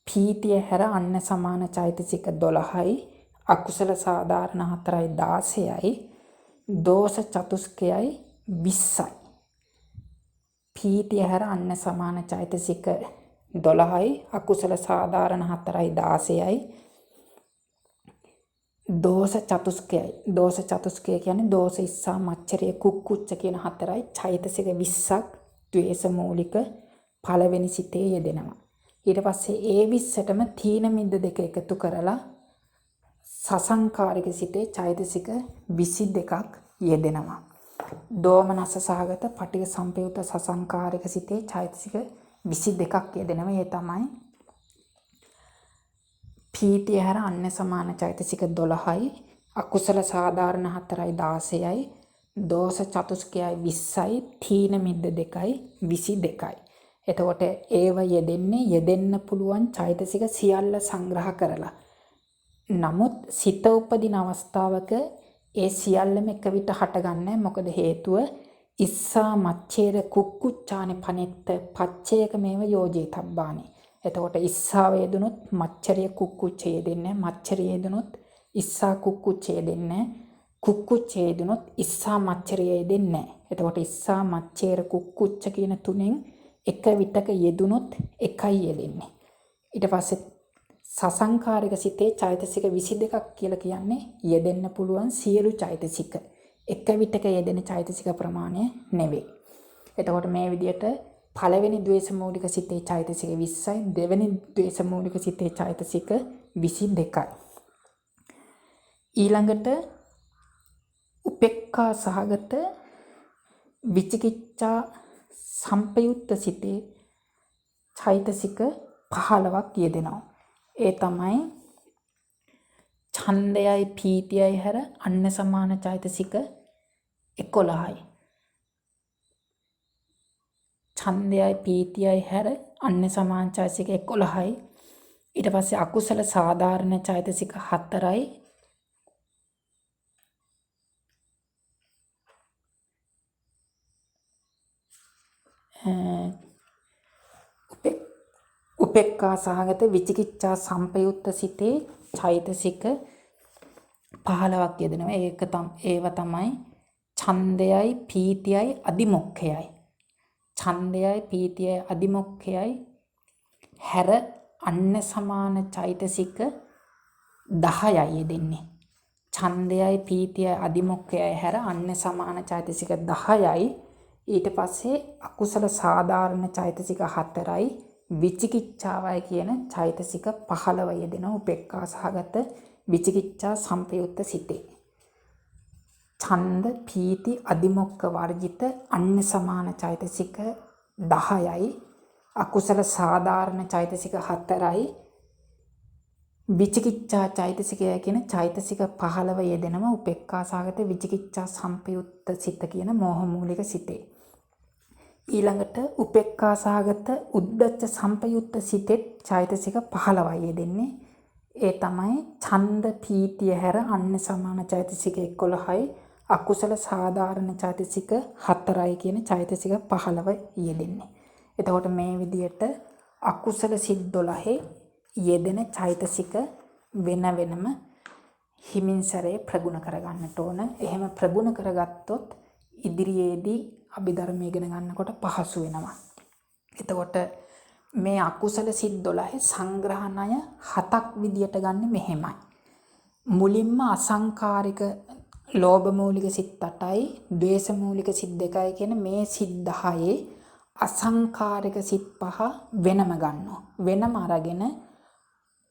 Speaker 1: පීතිය හැර අන්න සමාන චෛතසික 12යි, අකුසල සාධාරණ 4යි, 16යි, දෝෂ චතුස්කයයි 20යි. පීතිය හැර අන්න සමාන චෛතසික 12යි, අකුසල සාධාරණ 4යි, 16යි, දෝෂ චතුස්කයයි. දෝෂ චතුස්කය කියන්නේ දෝෂ ඉස්සා මච්චරය කුක්කුච්ච කියන 4යි චෛතසික 20ක් ද්වේෂ මූලික පළවෙනි සිතේ යෙදෙනවා. ඊට පස්සේ ඒ 20ටම තීන මිද්ද දෙක එකතු කරලා සසංකාරික සිතේ චෛතසික 22ක් යෙදෙනවා. දෝමනස්ස සහගත පටිඝ සංපයුක්ත සසංකාරික සිතේ චෛතසික 22ක් යෙදෙනවා. ඒ තමයි පීතිය හැර අන්න සමාන චෛතසික 12යි, අකුසල සාධාරණ 4යි, 16යි, දෝෂ චතුස්කයයි 20යි, තීන මිද්ද දෙකයි 22යි. එතකොට ඒව යෙදෙන්න පුළුවන් චෛතසික සියල්ල සංග්‍රහ කරලා. නමුත් සිත උපදින අවස්ථාවක ඒ සියල්ලම එක විට හටගන්නේ. මොකද හේතුව ඉස්සා මච්ඡේර කුක්කුච්චානේ පනෙත්ත පච්චේක මේව යෝජේ තබ්බානි. එතකොට ඉස්සා වේදුනොත් මච්ඡරිය කුක්කුච්චේ දෙන්නේ. මච්ඡරිය දුනොත් ඉස්සා කුක්කුච්චේ දෙන්නේ. කුක්කුච්චේ දුනොත් ඉස්සා මච්ඡරිය දෙන්නේ. එතකොට ඉස්සා මච්ඡේර කුක්කුච්ච කියන තුනෙන් එක විටක යෙදුනොත් එකයි යෙදෙන්නේ. ඊට පස්සේ සසංකාරික සිතේ චෛතසික 22ක් කියලා කියන්නේ යෙදෙන්න පුළුවන් සියලු චෛතසික. එක විටක යෙදෙන චෛතසික ප්‍රමාණය නෙවෙයි. එතකොට මේ විදිහට පළවෙනි ද්වේෂ මූලික සිතේ චෛතසික 20යි, දෙවෙනි ද්වේෂ මූලික සිතේ චෛතසික 22යි. ඊළඟට උපේක්ඛා සහගත විචිකිච්ඡා සම්පයුත්ත සිතේ චෛතසික 15ක් යෙදෙනවා. ඒ තමයි ඡන්දයයි පීතියයි හැර අන්න සමාන චෛතසික 11යි. ඡන්දයයි පීතියයි හැර අන්න සමාන චෛතසික 11යි. ඊට පස්සේ අකුසල සාධාරණ චෛතසික 4යි. උපේක්ඛා සහගත විචිකිච්ඡා සම්පයුත්ත සිතේ චෛතසික 15ක් යෙදෙනවා. ඒව තමයි ඡන්දයයි පීතියයි අදිමොක්ඛයයි. ඡන්දයයි පීතියයි අදිමොක්ඛයයි හැර අන්න සමාන චෛතසික 10යි යෙදෙන්නේ. ඡන්දයයි පීතියයි අදිමොක්ඛයයි හැර අන්න සමාන චෛතසික 10යි. ඊට පස්සේ අකුසල සාධාරණ චෛතසික 4යි. විචිකිච්ඡාවයි කියන චෛතසික 15 යෙදෙන උපේක්ඛා සහගත විචිකිච්ඡා සම්පයුත්ත සිතේ. ඡන්ද පීති අදිමොක්ඛ වර්ජිත අන්න සමාන චෛතසික 10යි. අකුසල සාධාරණ චෛතසික 4යි. විචිකිච්ඡා චෛතසිකය කියන චෛතසික 15 යෙදෙනම උපේක්ඛා සහගත විචිකිච්ඡා සම්පයුත්ත සිත කියන මෝහ මූලික සිතේ. ඊළඟට උපේක්ඛා සහගත උද්දච්ච සම්පයුත්ත සිතෙත් චෛතසික 15යි යෙදෙන්නේ. ඒ තමයි ඡන්ද පීතිය හැර අන්න සමාන චෛතසික 11යි. අකුසල සාධාරණ චෛතසික 4යි කියන චෛතසික 15 යෙදෙන්නේ. එතකොට මේ විදිහට අකුසල සිත් 12 යෙදෙන චෛතසික වෙන වෙනම හිමින්සරේ ප්‍රගුණ කරගන්නට ඕන. එහෙම ප්‍රගුණ කරගත්තොත් ඉදිරියේදී අභිධර්ම ඉගෙන ගන්නකොට පහසු වෙනවා. එතකොට මේ අකුසල සිත් 12 සංග්‍රහණය 7ක් විදියට ගන්න මෙහෙමයි. මුලින්ම අසංකාරික ලෝභ මූලික සිත් 8යි, ද්වේෂ මූලික සිත් 2යි කියන මේ සිත් 10 අසංකාරික සිත් 5 වෙනම ගන්නවා. වෙනම අරගෙන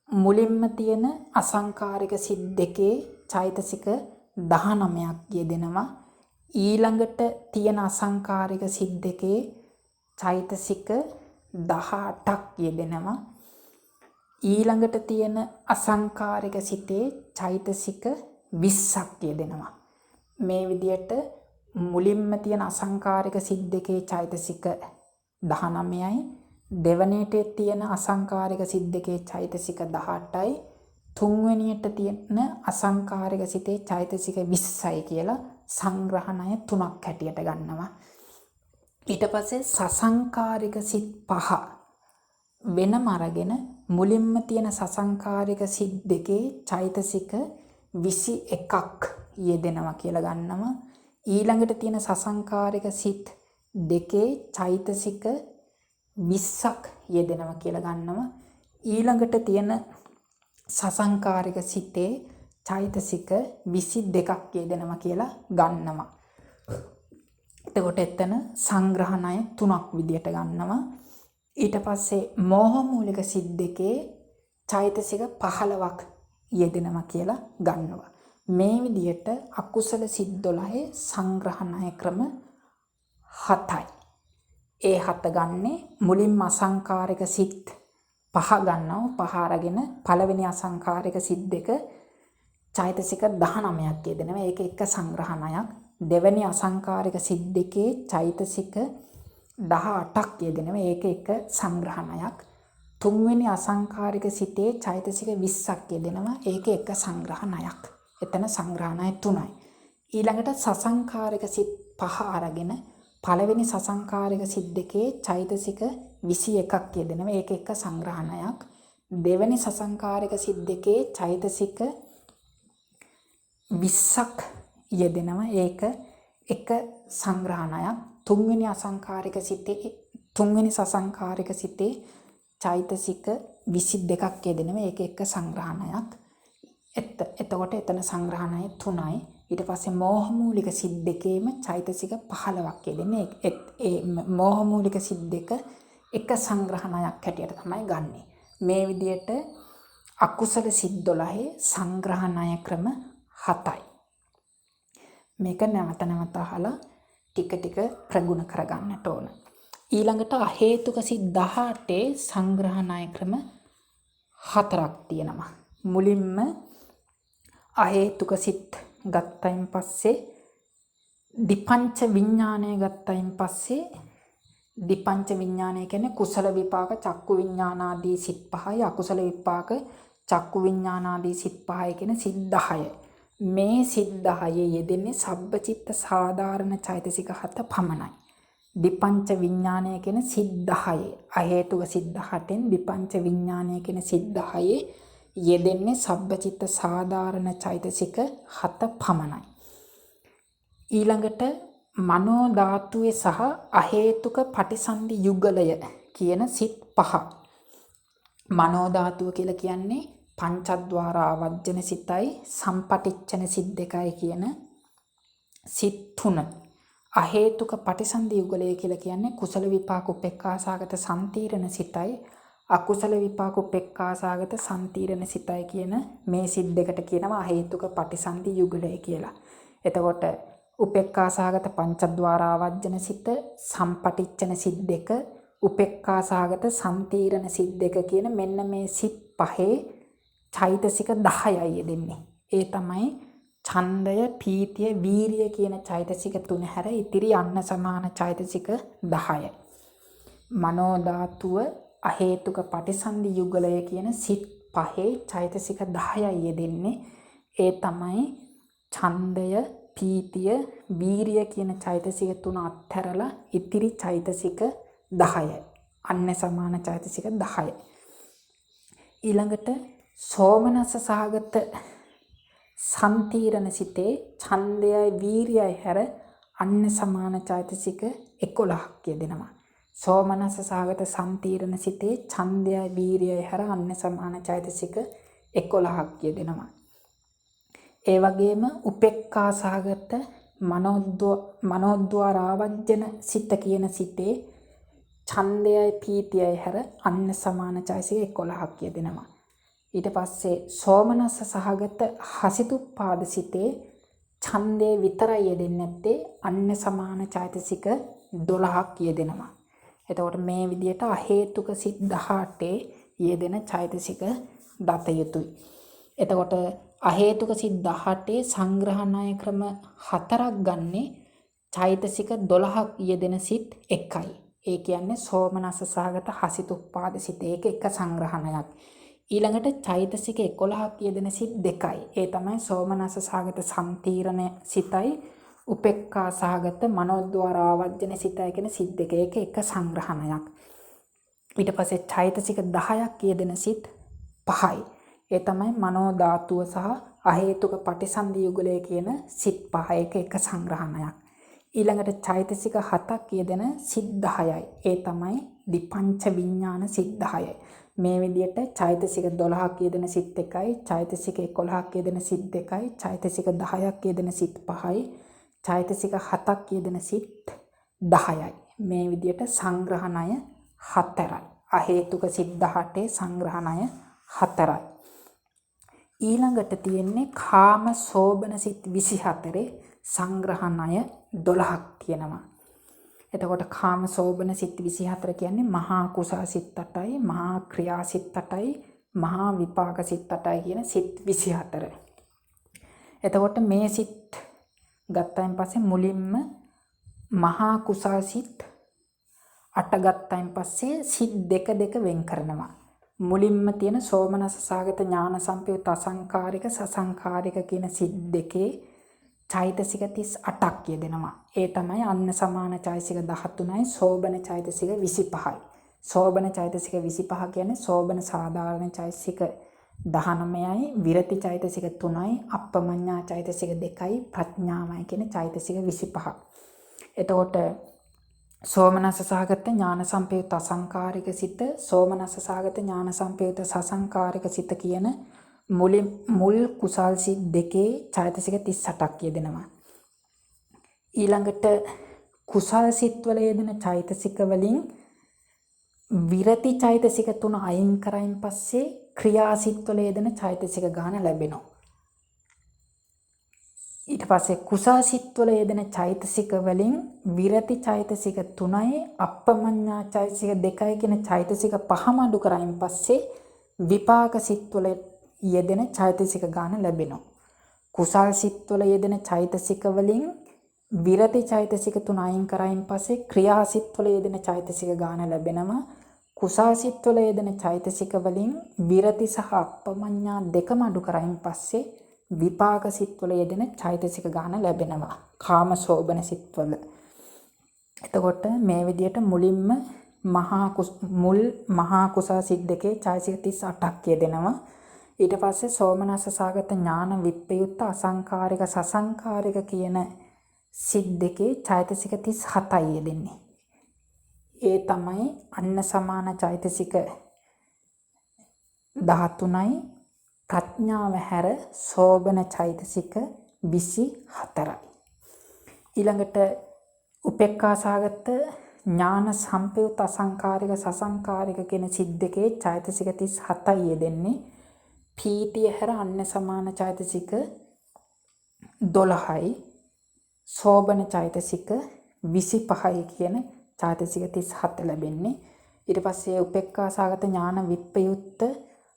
Speaker 1: මුලින්ම තියෙන අසංකාරික සිත් 2 චෛතසික 19ක් යෙදෙනවා. ඊළඟට තියෙන අසංකාරික සිත් 2 චෛතසික 18ක් යෙදෙනවා. ඊළඟට තියෙන අසංකාරික සිතේ චෛතසික 20ක් යෙදෙනවා. මේ විදිහට මුලින්ම තියෙන අසංකාරික සිත් 2 චෛතසික 19යි, දෙවැනිට තියෙන අසංකාරික සිත් 2 චෛතසික 18යි, තුන්වෙනියට තියෙන අසංකාරික සිතේ චෛතසික 20යි කියලා සංග්‍රහණය 3ක් හැටියට ගන්නවා. ඊට පස්සේ සසංකාරික සිත් 5 වෙනම අරගෙන මුලින්ම තියෙන සසංකාරික සිත් 2 චෛතසික 21ක් යෙදෙනවා කියලා ගන්නවා. ඊළඟට තියෙන සසංකාරික සිත් 2 චෛතසික 20ක් යෙදෙනවා කියලා ගන්නවා. ඊළඟට තියෙන සසංකාරික සිතේ චෛතසික 22ක් යෙදෙනවා කියලා ගන්නවා. එතකොට එතන සංග්‍රහණය 3ක් විදියට ගන්නවා. ඊට පස්සේ මෝහ මූලික සිත් 2 චෛතසික 15ක් යෙදෙනවා කියලා ගන්නවා. මේ විදියට අකුසල සිත් 12 සංග්‍රහණය ක්‍රම 7යි. ඒ 7 ගන්නේ මුලින්ම අසංකාරික සිත් 5 ගන්නවා. 5 අරගෙන පළවෙනි අසංකාරික සිත් 2 චෛතසික 19ක් යෙදෙනවා. ඒක එක සංග්‍රහණයක්. දෙවෙනි අසංකාරික සිත් 2 චෛතසික 18ක් යෙදෙනවා. ඒක එක සංග්‍රහණයක්. තුන්වෙනි අසංකාරික සිතේ චෛතසික 20ක් යෙදෙනවා. ඒක එක සංග්‍රහණයක්. එතන සංග්‍රහණය 3යි. ඊළඟට සසංකාරික සිත් 5 අරගෙන පළවෙනි සසංකාරික සිත් දෙකේ චෛතසික 21ක් යෙදෙනවා. ඒක එක සංග්‍රහණයක්. දෙවෙනි සසංකාරික සිත් දෙකේ චෛතසික 20ක් යෙදෙනවා. ඒක එක සංග්‍රහණයක්. තුන්වෙනි සසංකාරික සිතේ චෛතසික 22ක් යෙදෙනවා. ඒක එක සංග්‍රහණයක්. එතකොට එතන සංග්‍රහණය 3යි. ඊට පස්සේ මෝහ මූලික සිත් දෙකේම චෛතසික 15ක් යෙදෙනවා. ඒ මෝහ මූලික සිත් දෙක එක සංග්‍රහණයක් හැටියට තමයි ගන්නෙ. මේ විදිහට අකුසල සිත් 12 සංග්‍රහණය ක්‍රම 7යි. මේක නැවත නැවත අහලා ටික ටික ප්‍රගුණ කරගන්නට ඕන. ඊළඟට අහේතුක සිත් 18 සංග්‍රහණය ක්‍රම 4ක් තියෙනවා. මුලින්ම අහේතුක සිත් ගත්තයින් පස්සේ දිපංච විඥානය ගත්තයින් පස්සේ දිපංච විඥානය කියන්නේ කුසල විපාක චක්කු විඥානාදී සිත් 5යි, අකුසල විපාක චක්කු විඥානාදී සිත් 5යි කියන සිත් 10යි. මේ සිත් 10 යෙදෙන්නේ සබ්බචිත්ත සාධාරණ චෛතසික 7 පමණයි. දිපංච විඥානය කියන සිත් 10 අහේතුක සිත් 18න් දිපංච විඥානය කියන සිත් 10 යෙදෙන්නේ සබ්බචිත්ත සාධාරණ චෛතසික 7 පමණයි. ඊළඟට මනෝ ධාතුවේ සහ අහේතුක පටිසන්ධි යුගලය කියන සිත් 5. මනෝ ධාතුව කියලා කියන්නේ පංචද්වාර ආවර්ජන සිතයි සම්පටිච්ඡන සිත් 2යි කියන සිත් 3. අහේතුක පටිසන්ධි යුගලය කියලා කියන්නේ කුසල විපාක උපේක්ඛාසගත සම්තීරණ සිතයි අකුසල විපාක උපේක්ඛාසගත සම්තීරණ සිතයි කියන මේ සිත් දෙකට කියනවා අහේතුක පටිසන්ධි යුගලය කියලා. එතකොට උපේක්ඛාසගත පංචද්වාර ආවර්ජන සිත සම්පටිච්ඡන සිත් 2 උපේක්ඛාසගත සම්තීරණ සිත් 2 කියන මෙන්න මේ සිත් පහේ චෛතසික 10යි යෙදෙන්නේ. ඒ තමයි ඡන්දය, පීතිය, වීරිය කියන චෛතසික 3 හැර ඉතිරි අන්න සමාන චෛතසික 10යි. මනෝ ධාතුව අහේතුක පටිසන්ධි යුගලය කියන සිත් පහේ චෛතසික 10යි යෙදෙන්නේ. ඒ තමයි ඡන්දය, පීතිය, වීරිය කියන චෛතසික 3 අත්හැරලා ඉතිරි චෛතසික 10යි. අන්න සමාන චෛතසික 10යි. ඊළඟට සෝමනස්ස සහගත සම්තීරණ සිතේ ඡන්දයයි වීරියයි හැර අන්න සමාන චෛතසික 11ක් යෙදෙනවා. සෝමනස්ස සහගත සම්තීරණ සිතේ ඡන්දයයි වීරියයි හැර අන්න සමාන චෛතසික 11ක් යෙදෙනවා. ඒ වගේම උපේක්ඛා සහගත මනෝද්වාර ආවර්ජන සිත කියන සිතේ ඡන්දයයි පීතියයි හැර අන්න සමාන චෛතසික 11ක් යෙදෙනවා. ඊට පස්සේ සෝමනස්ස සහගත හසිතුප්පාද සිතේ ඡන්දේ විතරයි යෙදෙන්නේ නැත්තේ අන්න සමාන චෛතසික 12ක් යෙදෙනවා. එතකොට මේ විදිහට අහේතුක සිත් 18 යෙදෙන චෛතසික දත යුතුයි. එතකොට අහේතුක සිත් 18 සංග්‍රහණය ක්‍රම 4ක් ගන්නේ චෛතසික 12ක් යෙදෙන සිත් එකයි. ඒ කියන්නේ සෝමනස්ස සහගත හසිතුප්පාද සිත. ඒක එක සංග්‍රහණයක්. ඊළඟට චෛතසික 11ක් යෙදෙන සිත් දෙකයි. ඒ තමයි සෝමනස්ස සහගත සම්තීරණ සිතයි උපේක්ඛා සහගත මනෝද්වාර ආවර්ජන සිතයි කියන සිත් දෙක. ඒක එක සංග්‍රහණයක්. ඊට පස්සේ චෛතසික 10ක් යෙදෙන සිත් 5යි. ඒ තමයි මනෝ ධාතුව සහ අහේතුක පටිසන්ධි යුගලය කියන සිත් 5. ඒක එක සංග්‍රහණයක්. ඊළඟට චෛතසික 7ක් යෙදෙන සිත් 10යි. ඒ තමයි දිපංච විඥාන සිත් 10යි. මේ විදිහට චෛතසික 12ක් යෙදෙන සිත් 1යි, චෛතසික 11ක් යෙදෙන සිත් 2යි, චෛතසික 10ක් යෙදෙන සිත් 5යි, චෛතසික 7ක් යෙදෙන සිත් 10යි. මේ විදිහට සංග්‍රහණය 4යි. අහේතුක සිත් 18 සංග්‍රහණය 4යි. ඊළඟට තියෙන්නේ කාම සෝබන සිත් 24 සංග්‍රහණය 12ක් තියෙනවා. එතකොට කාම සෝබන සිත් 24 කියන්නේ මහා කුසල සිත් 8යි, මහා ක්‍රියා සිත් 8යි, මහා විපාක සිත් 8යි කියන සිත් 24. එතකොට මේ සිත් ගත්තයින් පස්සේ මුලින්ම මහා කුසල සිත් අට ගත්තයින් පස්සේ සිත් දෙක දෙක වෙන් කරනවා. මුලින්ම තියෙන සෝමනස්ස සහගත ඥාන සම්පයුත් අසංකාරික සසංකාරික කියන සිත් දෙකේ චෛතසික 38ක් යෙදෙනවා. ඒ තමයි අන්න සමාන චෛතසික 13යි සෝබන චෛතසික 25යි. සෝබන චෛතසික 25 කියන්නේ සෝබන සාධාරණ චෛතසික 19යි, විරති චෛතසික 3යි, අප්පමඤ්ඤා චෛතසික 2යි, ප්‍රඥාවයි කියන චෛතසික 25. එතකොට සෝමනස්ස සහගත ඥාන සම්පයුත් අසංකාරික සිත, සෝමනස්ස සහගත ඥාන සම්පයුත් සසංකාරික සිත කියන මුල් කුසල් සිත් දෙකේ චෛතසික 38ක් යෙදෙනවා. ඊළඟට කුසල් සිත්වල යෙදෙන චෛතසික වලින් විරති චෛතසික 3 අයින් කරයින් පස්සේ ක්‍රියාසිත්වල යෙදෙන චෛතසික ගාන ලැබෙනවා. ඊට පස්සේ කුසාසිත්වල යෙදෙන චෛතසික වලින් විරති චෛතසික 3යි අප්පමඤ්ඤා චෛතසික 2යි කියන චෛතසික පහම අඩු කරයින් පස්සේ විපාක සිත්වල යෙදෙන චෛතසික ගාන ලැබෙනවා. කුසල් සිත්වල යෙදෙන චෛතසික වලින් විරති චෛතසික 3 අයින් කරයින් පස්සේ ක්‍රියාසිත්වල යෙදෙන චෛතසික ගාන ලැබෙනවා. කුසාසිත්වල යෙදෙන චෛතසික වලින් විරති සහ අප්පමඤ්ඤා දෙකම අඩු කරයින් පස්සේ විපාක සිත්වල යෙදෙන චෛතසික ගාන ලැබෙනවා. කාම සෝබන සිත්වල. එතකොට මේ විදිහට මුලින්ම මහා කුසල සිත් දෙකේ චෛතසික 38ක් යෙදෙනවා. ඊට පස්සේ සෝමනස්ස සාගත ඥාන විප්පයුත්ත අසංකාරික සසංකාරික කියන සිත් දෙකේ චෛතසික 37යි යෙදෙන්නේ. ඒ තමයි අන්න සමාන චෛතසික 13යි, ප්‍රඥාව හැර සෝබන චෛතසික 24යි. ඊළඟට උපේක්ඛා සාගත ඥාන සම්පයුත් අසංකාරික සසංකාරික කියන සිත් දෙකේ චෛතසික 37යි යෙදෙන්නේ. පීතිය හැර අන්න සමාන චෛතසික 12යි, සෝබන චෛතසික 25යි කියන චෛතසික 37 ලැබෙන්නේ. ඊට පස්සේ උපේක්ඛා සාගත ඥාන විප්පයුත්ත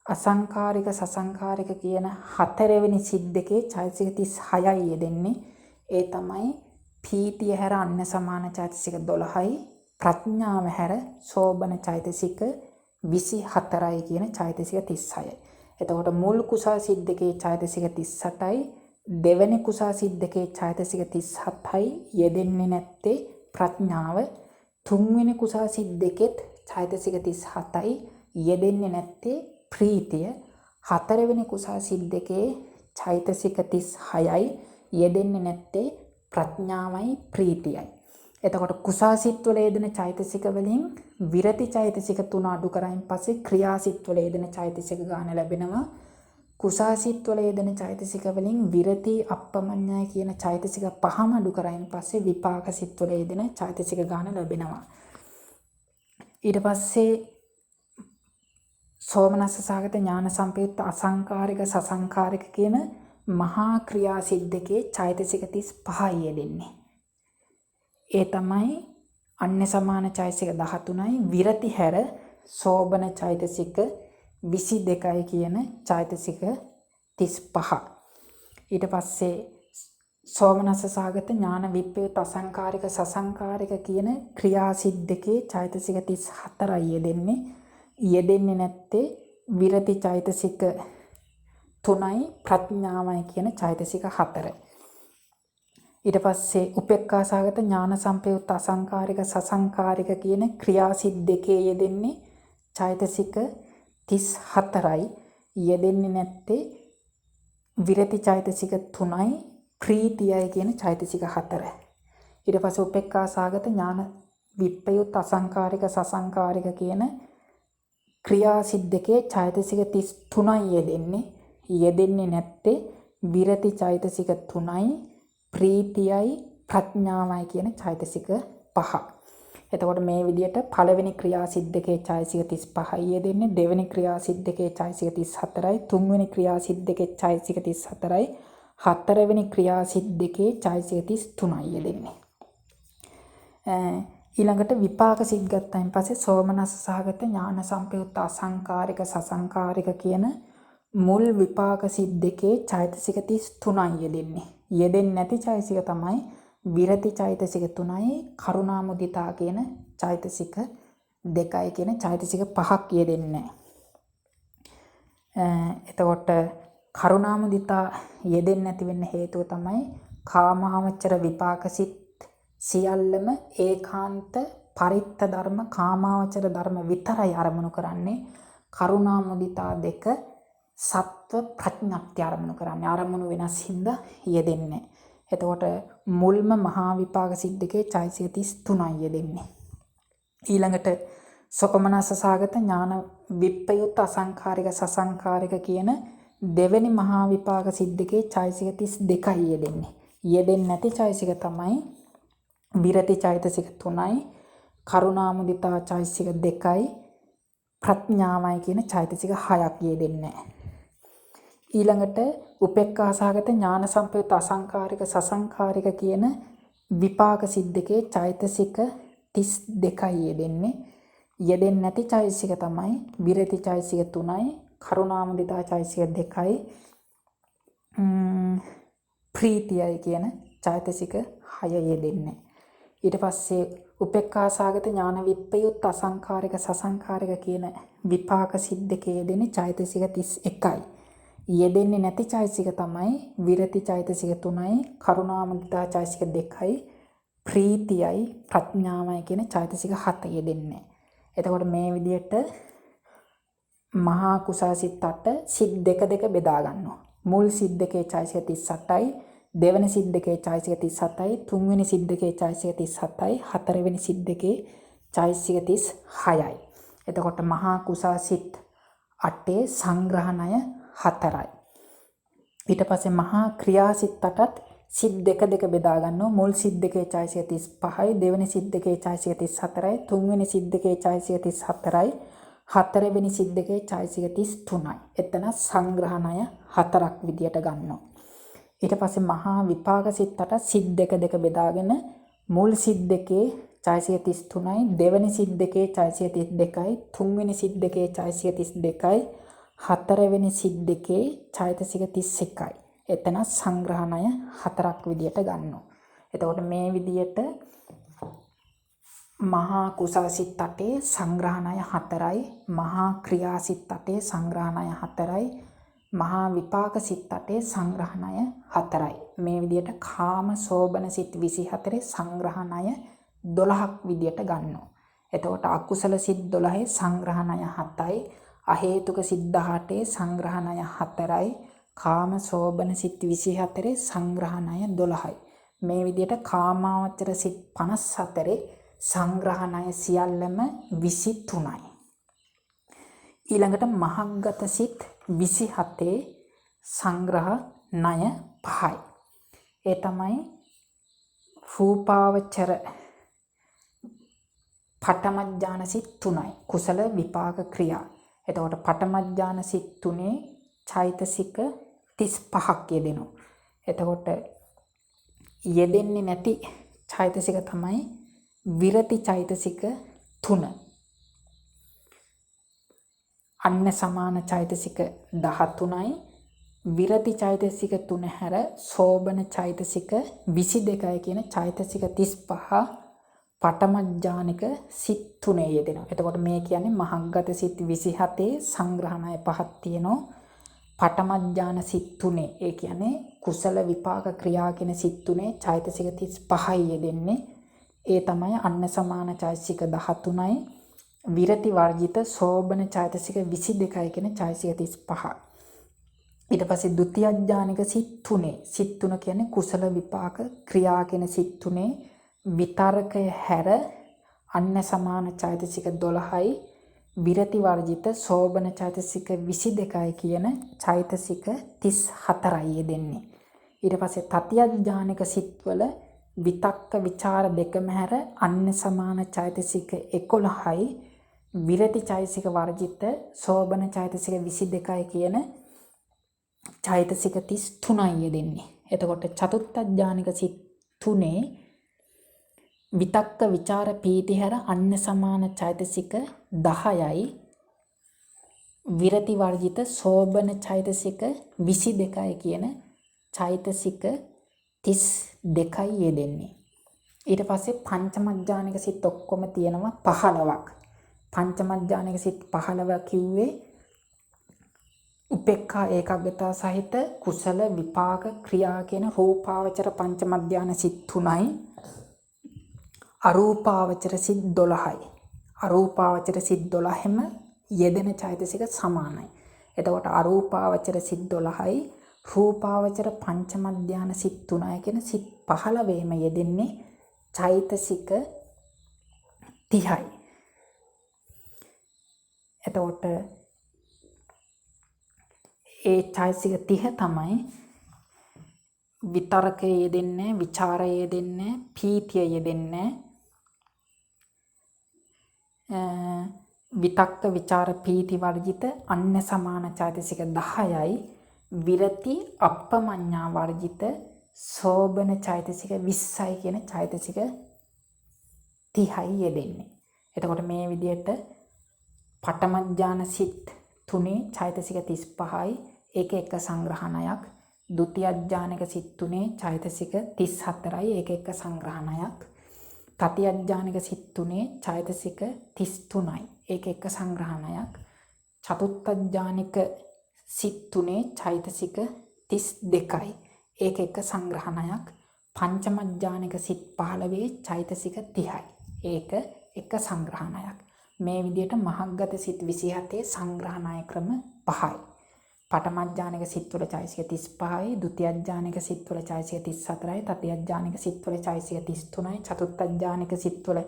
Speaker 1: අසංකාරික සසංකාරික කියන හතරවෙනි සිත් දෙකේ චෛතසික 36යි යෙදෙන්නේ. ඒ තමයි පීතිය හැර අන්න සමාන චෛතසික 12යි, ප්‍රඥාව හැර සෝබන චෛතසික 24යි කියන චෛතසික 36යි. එතකොට මුල් කුසල් සිත් දෙකේ චෛතසික 38යි, දෙවෙනි කුසල් සිත් දෙකේ චෛතසික 37යි යෙදෙන්නේ නැත්තේ ප්‍රඥාව. තුන්වෙනි කුසල් සිත් දෙකෙත් චෛතසික 37යි යෙදෙන්නේ නැත්තේ ප්‍රීතිය. හතරවෙනි කුසල් සිත් දෙකේ චෛතසික 36යි යෙදෙන්නේ නැත්තේ ප්‍රඥාවයි ප්‍රීතියයි. එතකොට කුසල් සිත් වල යෙදෙන චෛතසික වලින් විරති චෛතසික 3 අඩු කරයින් පස්සේ ක්‍රියාසිත වල යෙදෙන චෛතසික ගාන ලැබෙනවා. කුසල් සිත් වල යෙදෙන චෛතසික වලින් විරති අප්පමඤ්ඤය කියන චෛතසික පහම අඩු කරයින් පස්සේ විපාක සිත් වල යෙදෙන චෛතසික ගාන ලැබෙනවා. ඊට පස්සේ සෝමනස්ස සාගත ඥාන සම්පයුත්ත අසංකාරික සසංකාරික කියන මහා ක්‍රියා සිත් දෙකේ චෛතසික 35යි යෙදෙන්නේ. ඒ තමයි අන්‍ය සමාන චෛතසික 13යි, විරති හැර සෝබන චෛතසික 22යි කියන චෛතසික 35. ඊට පස්සේ සෝමනස්ස සාගත ඥාන විප්පයුත් අසංකාරික සසංකාරික කියන ක්‍රියා සිත් දෙකේ චෛතසික 34යි යෙදෙන්නේ. යෙදෙන්නේ නැත්තේ විරති චෛතසික 3යි, ප්‍රඥාවයි කියන චෛතසික 4. ඊට පස්සේ උපේක්ඛා සාගත ඥාන සම්පයුත් අසංකාරික සසංකාරික කියන ක්‍රියා සිත් දෙකේ යෙදෙන්නේ චෛතසික 34යි. යෙදෙන්නේ නැත්තේ විරති චෛතසික 3යි, ප්‍රීතියයි කියන චෛතසික 4. ඊට පස්සේ උපේක්ඛා සාගත ඥාන විප්පයුත් අසංකාරික සසංකාරික කියන ක්‍රියා සිත් දෙකේ චෛතසික 33යි යෙදෙන්නේ. යෙදෙන්නේ නැත්තේ විරති චෛතසික 3යි, ප්‍රීතියයි ප්‍රඥාවයි කියන චෛතසික 5. එතකොට මේ විදිහට පළවෙනි ක්‍රියා සිත් දෙකේ චෛතසික 35යි යෙදෙන්නේ, දෙවෙනි ක්‍රියා සිත් දෙකේ චෛතසික 34යි, තුන්වෙනි ක්‍රියා සිත් දෙකේ චෛතසික 34යි, හතරවෙනි ක්‍රියා සිත් දෙකේ චෛතසික 33යි යෙදෙන්නේ. ඊළඟට විපාක සිත් ගත්තයින් පස්සේ සෝමනස්ස සහගත ඥාන සම්පයුත්ත අසංකාරික සසංකාරික කියන මුල් විපාක සිත් දෙකේ චෛතසික 33යි යෙදෙන්නේ. යෙදෙන්නේ නැති චෛතසික තමයි විරති චෛතසික 3යි, කරුණා මුදිතා කියන චෛතසික 2යි කියන චෛතසික 5ක් යෙදෙන්නේ. එතකොට කරුණා මුදිතා යෙදෙන්නේ නැති වෙන්න හේතුව තමයි කාමාවචර විපාකසිත සියල්ලම ඒකාන්ත පරිත්ත ධර්ම කාමාවචර ධර්ම විතරයි අරමුණු කරන්නේ. කරුණා මුදිතා 2 සත්ව ප්‍රඥප්ති අරමුණු කරන්නේ. අරමුණු වෙනස් හින්දා යෙදෙන්නේ. එතකොට මුල්ම මහා විපාක සිද්දකේ චෛතසික 33යි යෙදෙන්නේ. ඊළඟට සොකමනස සාගත ඥාන විප්පයුත් අසංඛාරික සසංඛාරික කියන දෙවෙනි මහා විපාක සිද්දකේ චෛතසික 32යි යෙදෙන්නේ. යෙදෙන්නේ නැති චෛතසික තමයි විරති චෛතසික 3යි, කරුණා මුදිතා චෛතසික 2යි, ප්‍රඥාවයි කියන චෛතසික 6ක් යෙදෙන්නේ. ඊළඟට උපේක්ඛා සහගත ඥාන සම්පයුත් අසංඛාරික සසංඛාරික කියන විපාක සිද්දකේ චෛතසික 32යි යෙදෙන්නේ. යෙදෙන්නේ නැති චෛතසික තමයි විරති චෛතසික 3යි, කරුණා මුදිතා චෛතසික 2යි, ප්‍රීතියයි කියන චෛතසික 6 යෙදෙන්නේ. ඊට පස්සේ උපේක්ඛා සහගත ඥාන විප්පයුත් අසංඛාරික සසංඛාරික කියන විපාක සිද්දකේ යෙදෙන්නේ චෛතසික 31යි. යෙදෙන්නේ නැති චෛතසික තමයි විරති චෛතසික 3යි, කරුණා මුදිතා චෛතසික 2යි, ප්‍රීතියයි ප්‍රඥාවයි කියන චෛතසික 7 යෙදෙන්නේ. එතකොට මේ විදිහට මහා කුසල සිත් 8 සිත් දෙක බෙදා ගන්නවා. මුල් සිත් දෙකේ චෛතසික 38යි, දෙවෙනි සිත් දෙකේ චෛතසික 37යි, තුන්වෙනි සිත් දෙකේ චෛතසික 37යි, හතරවෙනි සිත් දෙකේ චෛතසික 36යි. එතකොට මහා කුසල සිත් 8 සංග්‍රහණය 4යි. ඊට පස්සේ මහා ක්‍රියා සිත් 8ත් සිත් දෙක බෙදා ගන්නවා. මුල් සිත් දෙකේ චෛතසික 35යි, දෙවෙනි සිත් දෙකේ චෛතසික 34යි, තුන්වෙනි සිත් දෙකේ චෛතසික 34යි, හතරවෙනි සිත් දෙකේ චෛතසික 33යි. එතන සංග්‍රහණය 4ක් විදියට ගන්නවා. ඊට පස්සේ මහා විපාක සිත් 8 සිත් දෙක බෙදාගෙන මුල් සිත් දෙකේ චෛතසික 33යි, දෙවෙනි සිත් දෙකේ චෛතසික 32යි, තුන්වෙනි සිත් දෙකේ චෛතසික 32යි, හතරවෙනි සිත් දෙකේ චෛතසික 31යි. එතන සංග්‍රහණය 4ක් විදියට ගන්නවා. එතකොට මේ විදියට මහා කුසල සිත් 8 සංග්‍රහණය 4යි, මහා ක්‍රියා සිත් 8 සංග්‍රහණය 4යි, මහා විපාක සිත් 8 සංග්‍රහණය 4යි. මේ විදියට කාම සෝබන සිත් 24 සංග්‍රහණය 12ක් විදියට ගන්නවා. එතකොට අකුසල සිත් 12 සංග්‍රහණය 7යි, අහේතුක සිත් 18 සංග්‍රහණය 4යි, කාම සෝබන සිත් 24 සංග්‍රහණය 12යි. මේ විදියට කාමාවචර සිත් 54 සංග්‍රහණය සියල්ලම 23යි. ඊළඟට මහග්ගත සිත් 27 සංග්‍රහණය 5යි. ඒ තමයි රූපාවචර පඨමඥාන සිත් 3යි. කුසල විපාක ක්‍රියා. එතකොට පඨමඥාන සිත් 3 චෛතසික 35ක් යෙදෙනවා. එතකොට යෙදෙන්නේ නැති චෛතසික තමයි විරති චෛතසික 3. අන්න සමාන චෛතසික 13යි. විරති චෛතසික 3 හැර සෝබන චෛතසික 22යි කියන චෛතසික 35 පඨමඥානික සිත් 3 යෙදෙනවා. එතකොට මේ කියන්නේ මහග්ගත සිත් 27 සංග්‍රහණය 5ක් තියෙනවා. පඨමඥාන සිත් 3 ඒ කියන්නේ කුසල විපාක ක්‍රියා කියන සිත් 3 චෛතසික 35යි යෙදෙන්නේ. ඒ තමයි අන්න සමාන චෛතසික 13යි, විරති වර්ජිත සෝබන චෛතසික 22යි කියන චෛතසික 35. ඊට පස්සේ ဒုတိ ය ඥානික සිත් 3. සිත් 3 කියන්නේ කුසල විපාක ක්‍රියා කියන සිත් 3 විතරකය හැර අන්න සමාන චෛතසික 12යි, විරති වර්ජිත සෝබන චෛතසික 22යි කියන චෛතසික 34යි යෙදෙන්නේ. ඊට පස්සේ තතිය ඥානික සිත්වල විතක්ක විචාර දෙකම හැර අන්න සමාන චෛතසික 11යි, විරති චෛතසික වර්ජිත සෝබන චෛතසික 22යි කියන චෛතසික 33යි යෙදෙන්නේ. එතකොට චතුත්ථ ඥානික සිත් 3 විතක්ක විචාර පීති හැර අන්න සමාන චෛතසික 10යි, විරති වර්ජිත සෝබන චෛතසික 22යි කියන චෛතසික 32යි යෙදෙන්නේ. ඊට පස්සේ පංචමඥානික සිත් ඔක්කොම තියෙනවා 15ක්. පංචමඥානික සිත් 15 කිව්වේ උපේක්ඛා ඒකාග්‍රතාව සහිත කුසල විපාක ක්‍රියා කියන රූපාවචර පංචමඥාන සිත් 3යි. අරූපාවචර සිත් 12යි. අරූපාවචර සිත් 12ෙම යෙදෙන චෛතසික සමානයි. එතකොට අරූපාවචර සිත් 12යි රූපාවචර පංචමඥාන සිත් 3යි කියන සිත් 15ෙම යෙදෙන්නේ චෛතසික 30යි. එතකොට ඒ චෛතසික 30 තමයි විතරකයේ යෙදෙන්නේ, ਵਿਚාරයේ යෙදෙන්නේ, පීතියේ යෙදෙන්නේ, විතක්ක විචාර පීති වර්ජිත අන්න සමාන චෛතසික 10යි. විරති අප්පමඤ්ඤා වර්ජිත සෝබන චෛතසික 20යි කියන චෛතසික 30යි යෙදෙන්නේ. එතකොට මේ විදිහට පඨමඥාන සිත් 3 චෛතසික 35යි. ඒක එක සංග්‍රහණයක්. ဒုတိ ය ඥානික සිත් 3 චෛතසික 34යි. ඒක එක සංග්‍රහණයක්. තතිය ඥානික සිත් 3 චෛතසික 33යි. ඒක එක සංග්‍රහණයක්. චතුත්ථ ඥානික සිත් 3 චෛතසික 32යි. ඒක එක සංග්‍රහණයක්. පංචම ඥානික සිත් 15 චෛතසික 30යි. ඒක එක සංග්‍රහණයක්. මේ විදිහට මහග්ගත සිත් 27 සංග්‍රහණය ක්‍රම 5යි. පඨම ඥානික සිත් වල චෛතසික 35යි, ဒုတိ ය ඥානික සිත් වල චෛතසික 34යි, තතිය ඥානික සිත් වල චෛතසික 33යි, චතුත්ථ ඥානික සිත් වල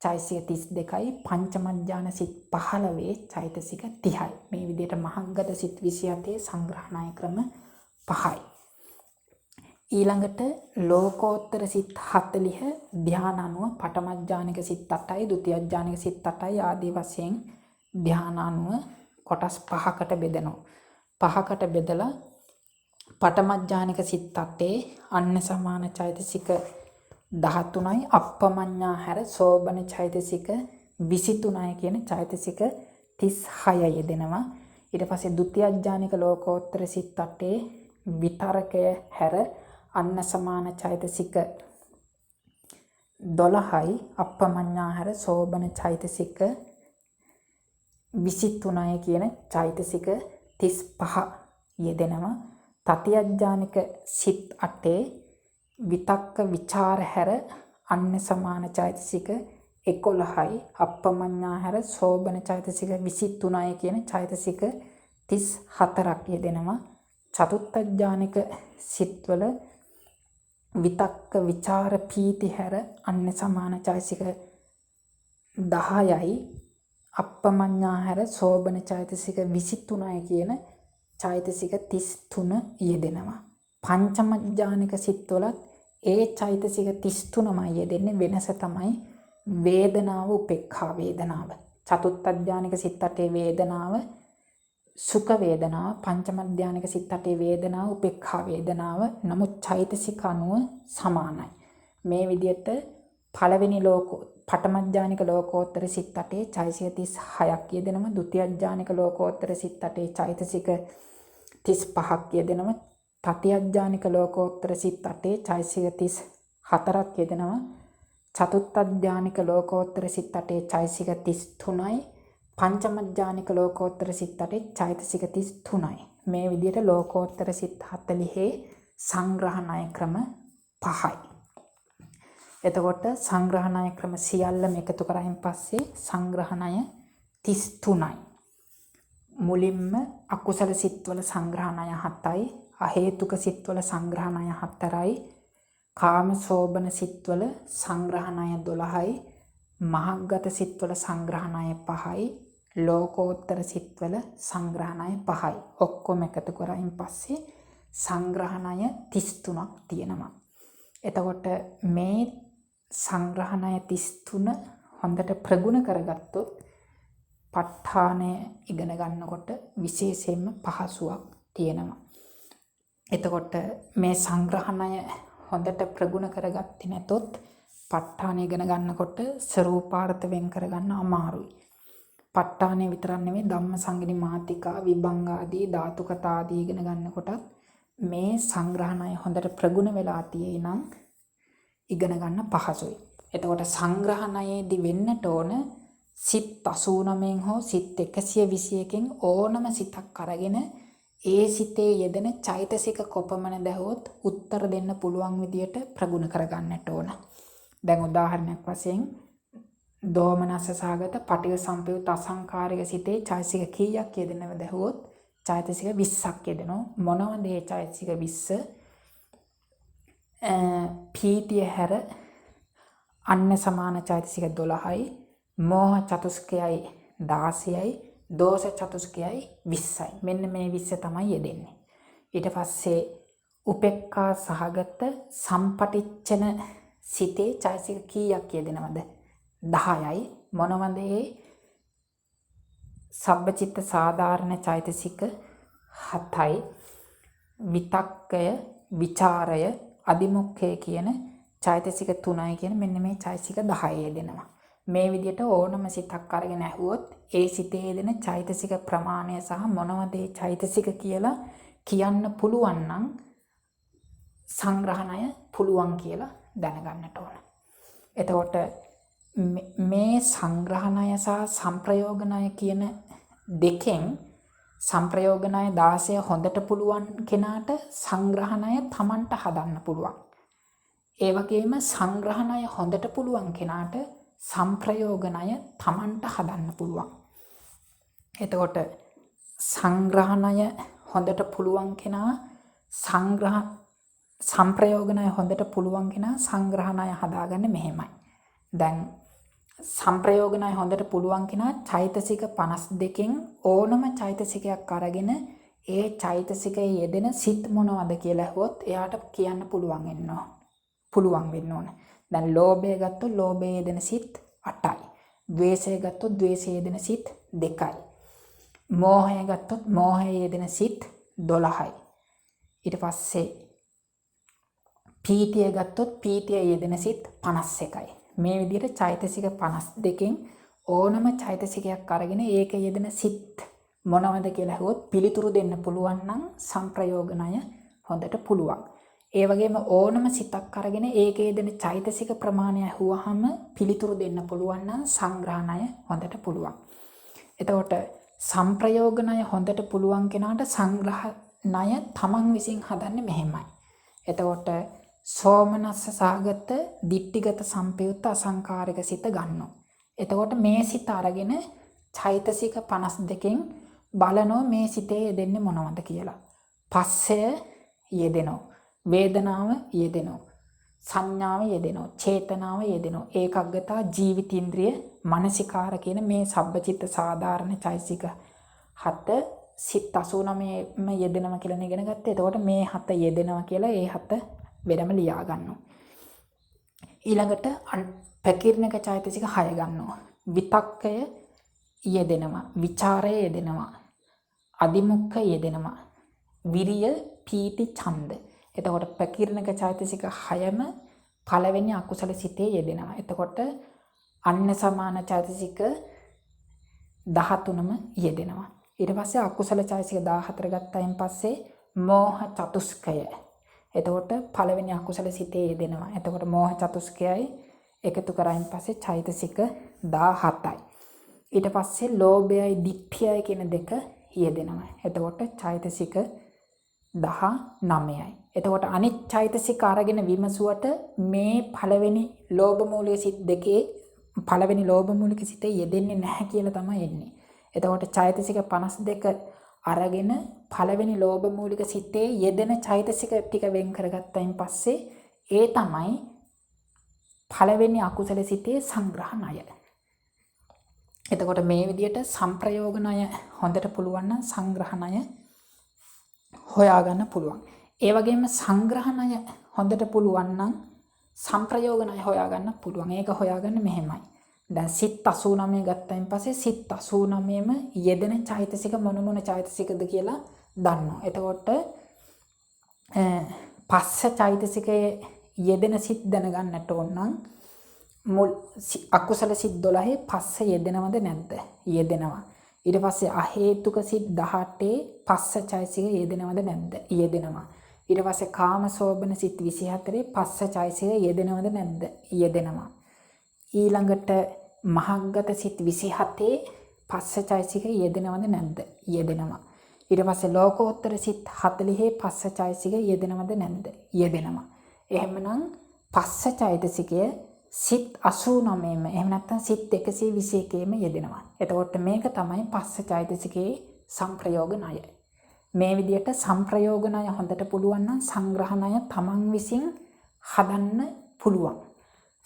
Speaker 1: චෛතසික 32යි, පංචම ඥාන සිත් 15 චෛතසික 30යි. මේ විදිහට මහග්ගත සිත් 27 සංග්‍රහණය ක්‍රම 5යි. ඊළඟට ලෝකෝත්තර සිත් 40 ධ්‍යාන අනුව පඨම ඥානික සිත් 8යි, ဒုတိ ය ඥානික සිත් 8යි ආදී වශයෙන් ධ්‍යාන අනුව කොටස් 5කට බෙදෙනවා. 5කට බෙදලා පඨම ඥානික සිත් 8 අන්න සමාන චෛතසික 13යි, අප්පමඤ්ඤා හැර සෝබන චෛතසික 23යි කියන චෛතසික 36 යෙදෙනවා. ඊට පස්සේ ဒုတိ ය ඥානික ලෝකෝත්තර සිත් 8 විතරකය හැර අන්න සමාන චෛතසික 12යි, අප්පමඤ්ඤා හැර සෝබන චෛතසික 23යි කියන චෛතසික 35 යෙදෙනවා. තතිය ඥානික සිත් 8 විතක්ක විචාර හැර අන්න සමාන චෛතසික 11යි, අප්පමඤ්ඤා හැර සෝබන චෛතසික 23යි කියන චෛතසික 34ක් යෙදෙනවා. චතුත්ථ ඥානික සිත්වල විතක්ක විචාර පීති හැර අන්න සමාන චෛතසික 10යි, අප්පමඤ්ඤා හැර සෝබන චෛතසික 23යි කියන චෛතසික 33 යෙදෙනවා. පංචම ඥානික සිත්වලත් ඒ චෛතසික 33මයි යෙදෙන්නේ. වෙනස තමයි වේදනාව, උපේක්ඛා වේදනාව. චතුත්ථ ඥානික සිත් 8 වේදනාව සුඛ වේදනාව, පංචම ඥානික සිත් 8 වේදනාව උපේක්ඛා වේදනාව. නමුත් චෛතසික අනුව සමානයි. මේ විදිහට පළවෙනි පඨම ඥානික ලෝකෝත්තර සිත් 8 චෛතසික 36ක් යෙදෙනවා. ဒုတိ ය ඥානික ලෝකෝත්තර සිත් 8 චෛතසික 35ක් යෙදෙනවා. තතිය ඥානික ලෝකෝත්තර සිත් 8 චෛතසික 34ක් යෙදෙනවා. චතුත්ථ ඥානික ලෝකෝත්තර සිත් 8 චෛතසික 33යි. පංචම ඥානික ලෝකෝත්තර සිත් 8 චෛතසික 33යි. මේ විදිහට ලෝකෝත්තර සිත් 40 සංග්‍රහණය ක්‍රම 5යි. එතකොට සංග්‍රහණය ක්‍රම සියල්ලම එකතු කරායින් පස්සේ සංග්‍රහණය 33යි. මුලින්ම අකුසල සිත්වල සංග්‍රහණය 7යි, අහේතුක සිත්වල සංග්‍රහණය 4යි, කාම සෝබන සිත්වල සංග්‍රහණය 12යි, මහග්ගත සිත්වල සංග්‍රහණය 5යි, ලෝකෝත්තර සිත්වල සංග්‍රහණය 5යි. ඔක්කොම එකතු කරායින් පස්සේ සංග්‍රහණය 33ක් තියෙනවා. එතකොට මේ සංග්‍රහණය 33 හොඳට ප්‍රගුණ කරගත්තොත් ප ဋ ාණය ඉගෙන ගන්නකොට විශේෂයෙන්ම පහසුවක් තියෙනවා. එතකොට මේ සංග්‍රහණය හොඳට ප්‍රගුණ කරගත්තේ නැතොත් ප ဋ ාණය ඉගෙන ගන්නකොට ස්වරූපාර්ථ වෙන් කරගන්න අමාරුයි. ප ဋ ාණය විතරක් නෙමෙයි ධම්මසංගණි මාතිකා, විභංග ආදී ධාතු කතා ආදී ඉගෙන ගන්නකොටත් මේ සංග්‍රහණය හොඳට ප්‍රගුණ වෙලා තියෙයි නම් ඉගෙන ගන්න පහසුයි. එතකොට සංග්‍රහණයේදී වෙන්නට ඕන සිත් 89න් හෝ සිත් 121කින් ඕනම සිතක් අරගෙන ඒ සිතේ යෙදෙන චෛතසික කොපමණ දැහුවොත් උත්තර දෙන්න පුළුවන් විදියට ප්‍රගුණ කරගන්නට ඕන. දැන් උදාහරණයක් වශයෙන් දෝමනස්ස සහගත පටිඝ සම්පයුත් අසංකාරික සිතේ චෛතසික කීයක් යෙදෙනවද දැහුවොත් චෛතසික 20ක් යෙදෙනවා. මොනවද මේ චෛතසික 20? පීතිය හැර අන්න සමාන චෛතසික 12යි, මෝහ චතුස්කයයි 16යි, දෝෂ චතුස්කයයි 20යි. මෙන්න මේ 20 තමයි යෙදෙන්නේ. ඊට පස්සේ උපේක්ඛා සහගත සම්පටිච්ඡන සිතේ චෛතසික කීයක් යෙදෙනවද? 10යි. මොනවද ඒ? සබ්බචිත්ත සාධාරණ චෛතසික 7යි, විතක්කය, විචාරය, අදිමුක්ඛය කියන චෛතසික 3යි කියන මෙන්න මේ චෛතසික 10 යෙදෙනවා. මේ විදිහට ඕනම සිතක් අරගෙන ඇහුවොත් ඒ සිතේ යෙදෙන චෛතසික ප්‍රමාණය සහ මොනවද ඒ චෛතසික කියලා කියන්න පුළුවන් නම් සංග්‍රහණය පුළුවන් කියලා දැනගන්නට ඕන. එතකොට මේ සංග්‍රහණය සහ සංප්‍රයෝගණය කියන දෙකෙන් සංප්‍රයෝගණය 16 හොඳට පුළුවන් කෙනාට සංග්‍රහණය Tamanට හදන්න පුළුවන්. ඒ වගේම සංග්‍රහණය හොඳට පුළුවන් කෙනාට සංප්‍රයෝගණය Tamanට හදන්න පුළුවන්. එතකොට සංග්‍රහණය හොඳට පුළුවන් කෙනා සංප්‍රයෝගණය හොඳට පුළුවන් කෙනා සංග්‍රහණය හදාගන්නේ මෙහෙමයි. දැන් සංප්‍රයෝගණය හොඳට පුළුවන් කෙනා චෛතසික 52කින් ඕනම චෛතසිකයක් අරගෙන ඒ චෛතසිකයේ යෙදෙන සිත් මොනවද කියලා අහුවොත් එයාට කියන්න පුළුවන් වෙන්න ඕන. දැන් ලෝභය ගත්තොත් ලෝභයේ යෙදෙන සිත් 8යි. ද්වේෂය ගත්තොත් ද්වේෂයේ යෙදෙන සිත් 2යි. මෝහය ගත්තොත් මෝහයේ යෙදෙන සිත් 12යි. ඊට පස්සේ පීතිය ගත්තොත් පීතියේ යෙදෙන සිත් 51යි. මේ විදිහට චෛතසික 52කින් ඕනම චෛතසිකයක් අරගෙන ඒක යෙදෙන සිත් මොනවද කියලා අහුවොත් පිළිතුරු දෙන්න පුළුවන් නම් සංප්‍රයෝගණය හොඳට පුළුවන්. ඒ වගේම ඕනම සිතක් අරගෙන ඒකේ යෙදෙන චෛතසික ප්‍රමාණය අහුවහම පිළිතුරු දෙන්න පුළුවන් නම් සංග්‍රහණය හොඳට පුළුවන්. එතකොට සංප්‍රයෝගණය හොඳට පුළුවන් කෙනාට සංග්‍රහණය තමන් විසින් හදන්නේ මෙහෙමයි. එතකොට සෝමනස්ස සාගත දිට්ඨිගත සම්පයුත්ත අසංකාරික සිත ගන්නවා. එතකොට මේ සිත අරගෙන චෛතසික 52කින් බලනවා මේ සිතේ යෙදෙන්නේ මොනවද කියලා. පස්සය යෙදෙනවා. වේදනාව යෙදෙනවා. සංඥාව යෙදෙනවා. චේතනාව යෙදෙනවා. ඒකග්ගතා, ජීවිතීන්ද්‍රිය, මනසිකාර කියන මේ සබ්බචිත්ත සාධාරණ චෛතසික 7 සිත් 89ම යෙදෙනවා කියලා ඉගෙන ගත්තා. එතකොට මේ 7 යෙදෙනවා කියලා ඒ 7 වෙනම ලියා ගන්නවා. ඊළඟට ප්‍රකීර්ණක චෛතසික 6 ගන්නවා. විතක්කය යෙදෙනවා, විචාරය යෙදෙනවා, අදිමුක්ඛ යෙදෙනවා, විරිය, පීති, ඡන්ද. එතකොට ප්‍රකීර්ණක චෛතසික 6ම පළවෙනි අකුසල සිතේ යෙදෙනවා. එතකොට අන්න සමාන චෛතසික 13ම යෙදෙනවා. ඊට පස්සේ අකුසල චෛතසික 14 ගත්තයින් පස්සේ මෝහ චතුස්කය. එතකොට පළවෙනි අකුසල සිතේ යෙදෙනවා. එතකොට මෝහ චතුස්කයයි එකතු කරායින් පස්සේ චෛතසික 17යි. ඊට පස්සේ ලෝභයයි දිට්ඨියයි කියන දෙක යෙදෙනවා. එතකොට චෛතසික 19යි. එතකොට අනිත් චෛතසික අරගෙන විමසුවට මේ පළවෙනි ලෝභ මූලික සිත් දෙකේ පළවෙනි ලෝභ මූලික සිතේ යෙදෙන්නේ නැහැ කියලා තමයි එන්නේ. එතකොට චෛතසික 52 අරගෙන පළවෙනි ලෝභ මූලික සිතේ යෙදෙන චෛතසික ටික වෙන් කරගත්තයින් පස්සේ ඒ තමයි පළවෙනි අකුසල සිතේ සංග්‍රහණය. එතකොට මේ විදිහට සංප්‍රයෝගණය හොඳට පුළුවන් නම් සංග්‍රහණය හොයාගන්න පුළුවන්. ඒ වගේම සංග්‍රහණය හොඳට පුළුවන් නම් සංප්‍රයෝගණය හොයාගන්න පුළුවන්. ඒක හොයාගන්න මෙහෙමයි. දැන් සිත් 89 ගත්තයින් පස්සේ සිත් 89ම යෙදෙන චෛතසික මොන චෛතසිකද කියලා දන්නවා. එතකොට පස්ස චෛතසිකයේ යෙදෙන සිත් දැනගන්නට ඕන නම් මුල් අකුසල සිත් 12 පස්ස යෙදෙනවද නැද්ද? යෙදෙනවා. ඊට පස්සේ අහේතුක සිත් 18 පස්ස චෛතසික යෙදෙනවද නැද්ද? යෙදෙනවා. ඊට පස්සේ කාමසෝබන සිත් 24 පස්ස චෛතසිකය යෙදෙනවද නැද්ද? යෙදෙනවා. ඊළඟට මහග්ගත සිත් 27 පස්ස චෛතසිකය යෙදෙනවද නැද්ද? යෙදෙනවා. ඊට පස්සේ ලෝකෝත්තර සිත් 40 පස්ස චෛතසිකය යෙදෙනවද නැද්ද? යෙදෙනවා. එහෙමනම් පස්ස චෛතසිකය සිත් 89ම එහෙම නැත්නම් සිත් 121ම යෙදෙනවා. එතකොට මේක තමයි පස්ස චෛතසිකයේ සංප්‍රයෝග ණය. මේ විදිහට සංප්‍රයෝග ණය හොඳට පුළුවන් නම් සංග්‍රහ ණය තමන් විසින් හදන්න පුළුවන්.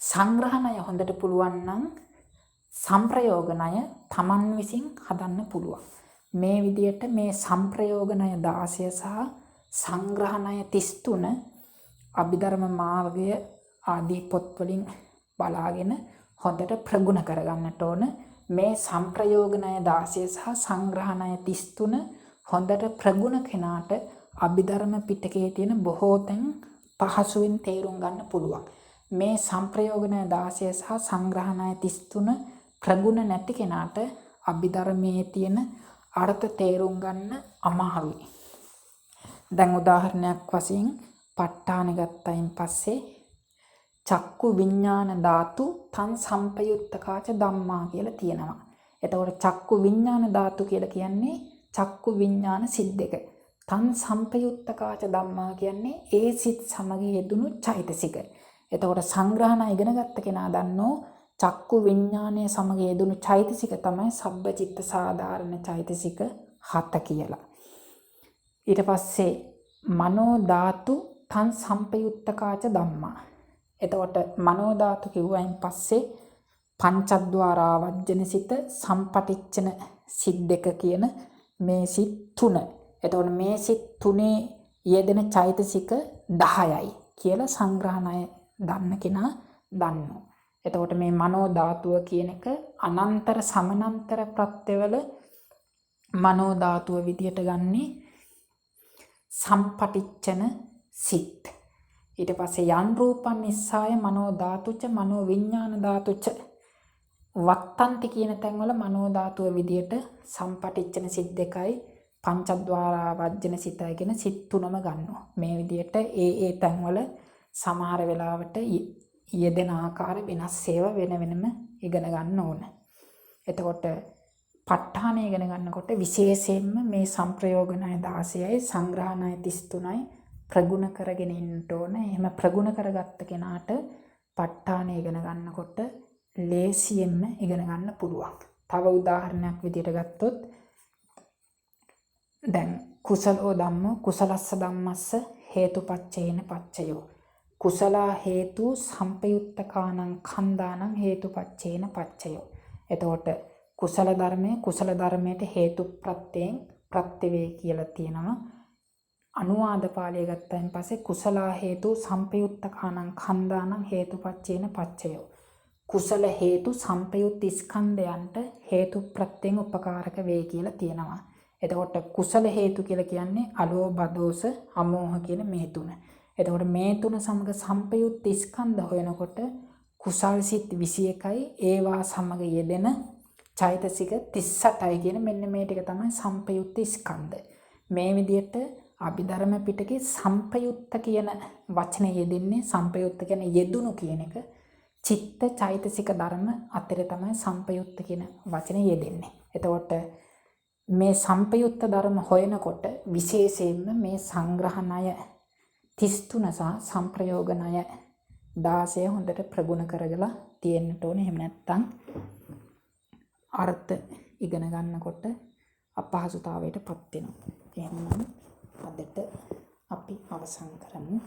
Speaker 1: සංග්‍රහ ණය හොඳට පුළුවන් නම් සංප්‍රයෝග ණය තමන් විසින් හදන්න පුළුවන්. මේ විදිහට මේ සංප්‍රයෝග ණය 16 සහ සංග්‍රහ ණය 33 අභිධර්ම මාර්ගය ආදී පොත්වලින් බලාගෙන හොඳට ප්‍රගුණ කරගන්නට ඕන. මේ සංප්‍රයෝග ණය 16 සහ සංග්‍රහ ණය 33 හොඳට ප්‍රගුණ කෙනාට අභිධර්ම පිටකයේ තියෙන බොහෝ තැන් පහසුවෙන් තේරුම් ගන්න පුළුවන්. මේ සංප්‍රයෝග ණය 16 සහ සංග්‍රහ ණය 33 ප්‍රගුණ නැති කෙනාට අභිධර්මයේ තියෙන අර්ථ තේරුම් ගන්න අමාරුයි. දැන් උදාහරණයක් වශයෙන් ප ဋ ාණ ගත්තයින් පස්සේ චක්කු විඥාන ධාතු තන් සම්පයුත්තකාච ධම්මා කියලා තියෙනවා. එතකොට චක්කු විඥාන ධාතු කියලා කියන්නේ චක්කු විඥාන සිත් දෙක. තන් සම්පයුත්තකාච ධම්මා කියන්නේ ඒ සිත් සමග යෙදුණු චෛතසික. එතකොට සංග්‍රහණ ඉගෙන ගත්ත කෙනා දන්නෝ චක්කු විඥානයේ සමග යෙදුණු චෛතසික තමයි සබ්බචිත්ත සාධාරණ චෛතසික 7 කියලා. ඊට පස්සේ මනෝ ධාතු තන් සම්පයුත්තකාච ධම්මා. එතකොට මනෝ ධාතු කිව්වයින් පස්සේ පංචද්වාරා වජ්ජන සිත සම්පටිච්ඡන සිත් දෙක කියන මේ සිත් තුන. එතකොට මේ සිත් තුනේ යෙදෙන චෛතසික 10යි කියලා සංග්‍රහණය දන්න කෙනා දන්නවා. එතකොට මේ මනෝ ධාතුව කියන එක අනන්තර සමානතර ප්‍රත්‍යවල මනෝ ධාතුව විදියට ගන්නේ සම්පටිච්ඡන සිත්. ඊට පස්සේ යන් රූපන් නිස්සාය මනෝ ධාතුච මනෝ විඥාන ධාතුච වත්තන්ති කියන තැන්වල මනෝ ධාතුව විදියට සම්පටිච්ඡන සිත් දෙකයි පංචද්වාරා වජ්ජන සිතයි කියන සිත් තුනම ගන්නවා. මේ විදියට ඒ තැන්වල සමහර වෙලාවට යෙදෙන ආකාර වෙනස් ඒවා වෙන වෙනම ඉගෙන ගන්න ඕන. එතකොට ප ဋ ාණය ඉගෙන ගන්නකොට විශේෂයෙන්ම මේ සංප්‍රයෝග ණය 16යි සංග්‍රහ ණය 33යි ප්‍රගුණ කරගෙන ඉන්න ඕන. එහෙම ප්‍රගුණ කරගත්ත කෙනාට ප ဋ ාණය ඉගෙන ගන්නකොට ලේසියෙන්ම ඉගෙන ගන්න පුළුවන්. තව උදාහරණයක් විදිහට ගත්තොත් දැන් කුසලෝ ධම්මෝ කුසලස්ස ධම්මස්ස හේතුපච්චේන පච්චයෝ කුසලා හේතු සම්පයුත්තකානං කන්දානං හේතුපච්චේන පච්චයෝ. එතකොට කුසල ධර්මයට හේතු ප්‍රත්‍යයෙන් ප්‍රත්‍යවේ කියලා තියෙනවා. අනුවාද පාළිය ගත්තයින් පස්සේ කුසලා හේතු සම්පයුත්තකානං කන්දානං හේතුපච්චේන පච්චයෝ. කුසල හේතු සම්පයුත් ස්කන්ධයන්ට හේතු ප්‍රත්‍යයෙන් උපකාරක වේ කියලා තියෙනවා. එතකොට කුසල හේතු කියලා කියන්නේ අලෝභ දෝෂ අමෝහ කියන මේ තුන. එතකොට මේ තුන සමග සම්පයුත් ස්කන්ධ හොයනකොට කුසල් සිත් 21යි ඒවා සමග යෙදෙන චෛතසික 38යි කියන මෙන්න මේ ටික තමයි සම්පයුත් ස්කන්ධ. මේ විදිහට අභිධර්ම පිටකේ සම්පයුත්ත කියන වචනේ යෙදෙන්නේ සම්පයුත්ත කියන්නේ යෙදුණු කියන එක. චිත්ත චෛතසික ධර්ම අතර තමයි සම්පයුත්ත කියන වචනේ යෙදෙන්නේ. එතකොට මේ සම්පයුත්ත ධර්ම හොයනකොට විශේෂයෙන්ම මේ සංග්‍රහ ණය 33 සහ සංප්‍රයෝග ණය 16 හොඳට ප්‍රගුණ කරගලා තියෙන්න ඕනේ. එහෙම නැත්නම් අර්ථ ඉගෙන ගන්නකොට අපහසුතාවයටපත් වෙනවා. එහෙනම් අදට අපි අවසන් කරමු.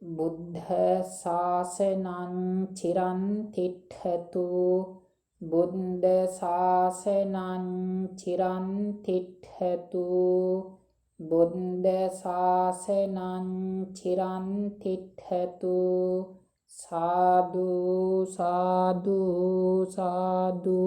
Speaker 1: බුද්ධ ශාසනං චිරන් තිට්ඨතු බුද්ධ ශාසනං චිරන් තිට්ඨතු බුද්ධ ශාසනං චිරන් තිට්ඨතු සාදු සාදු සාදු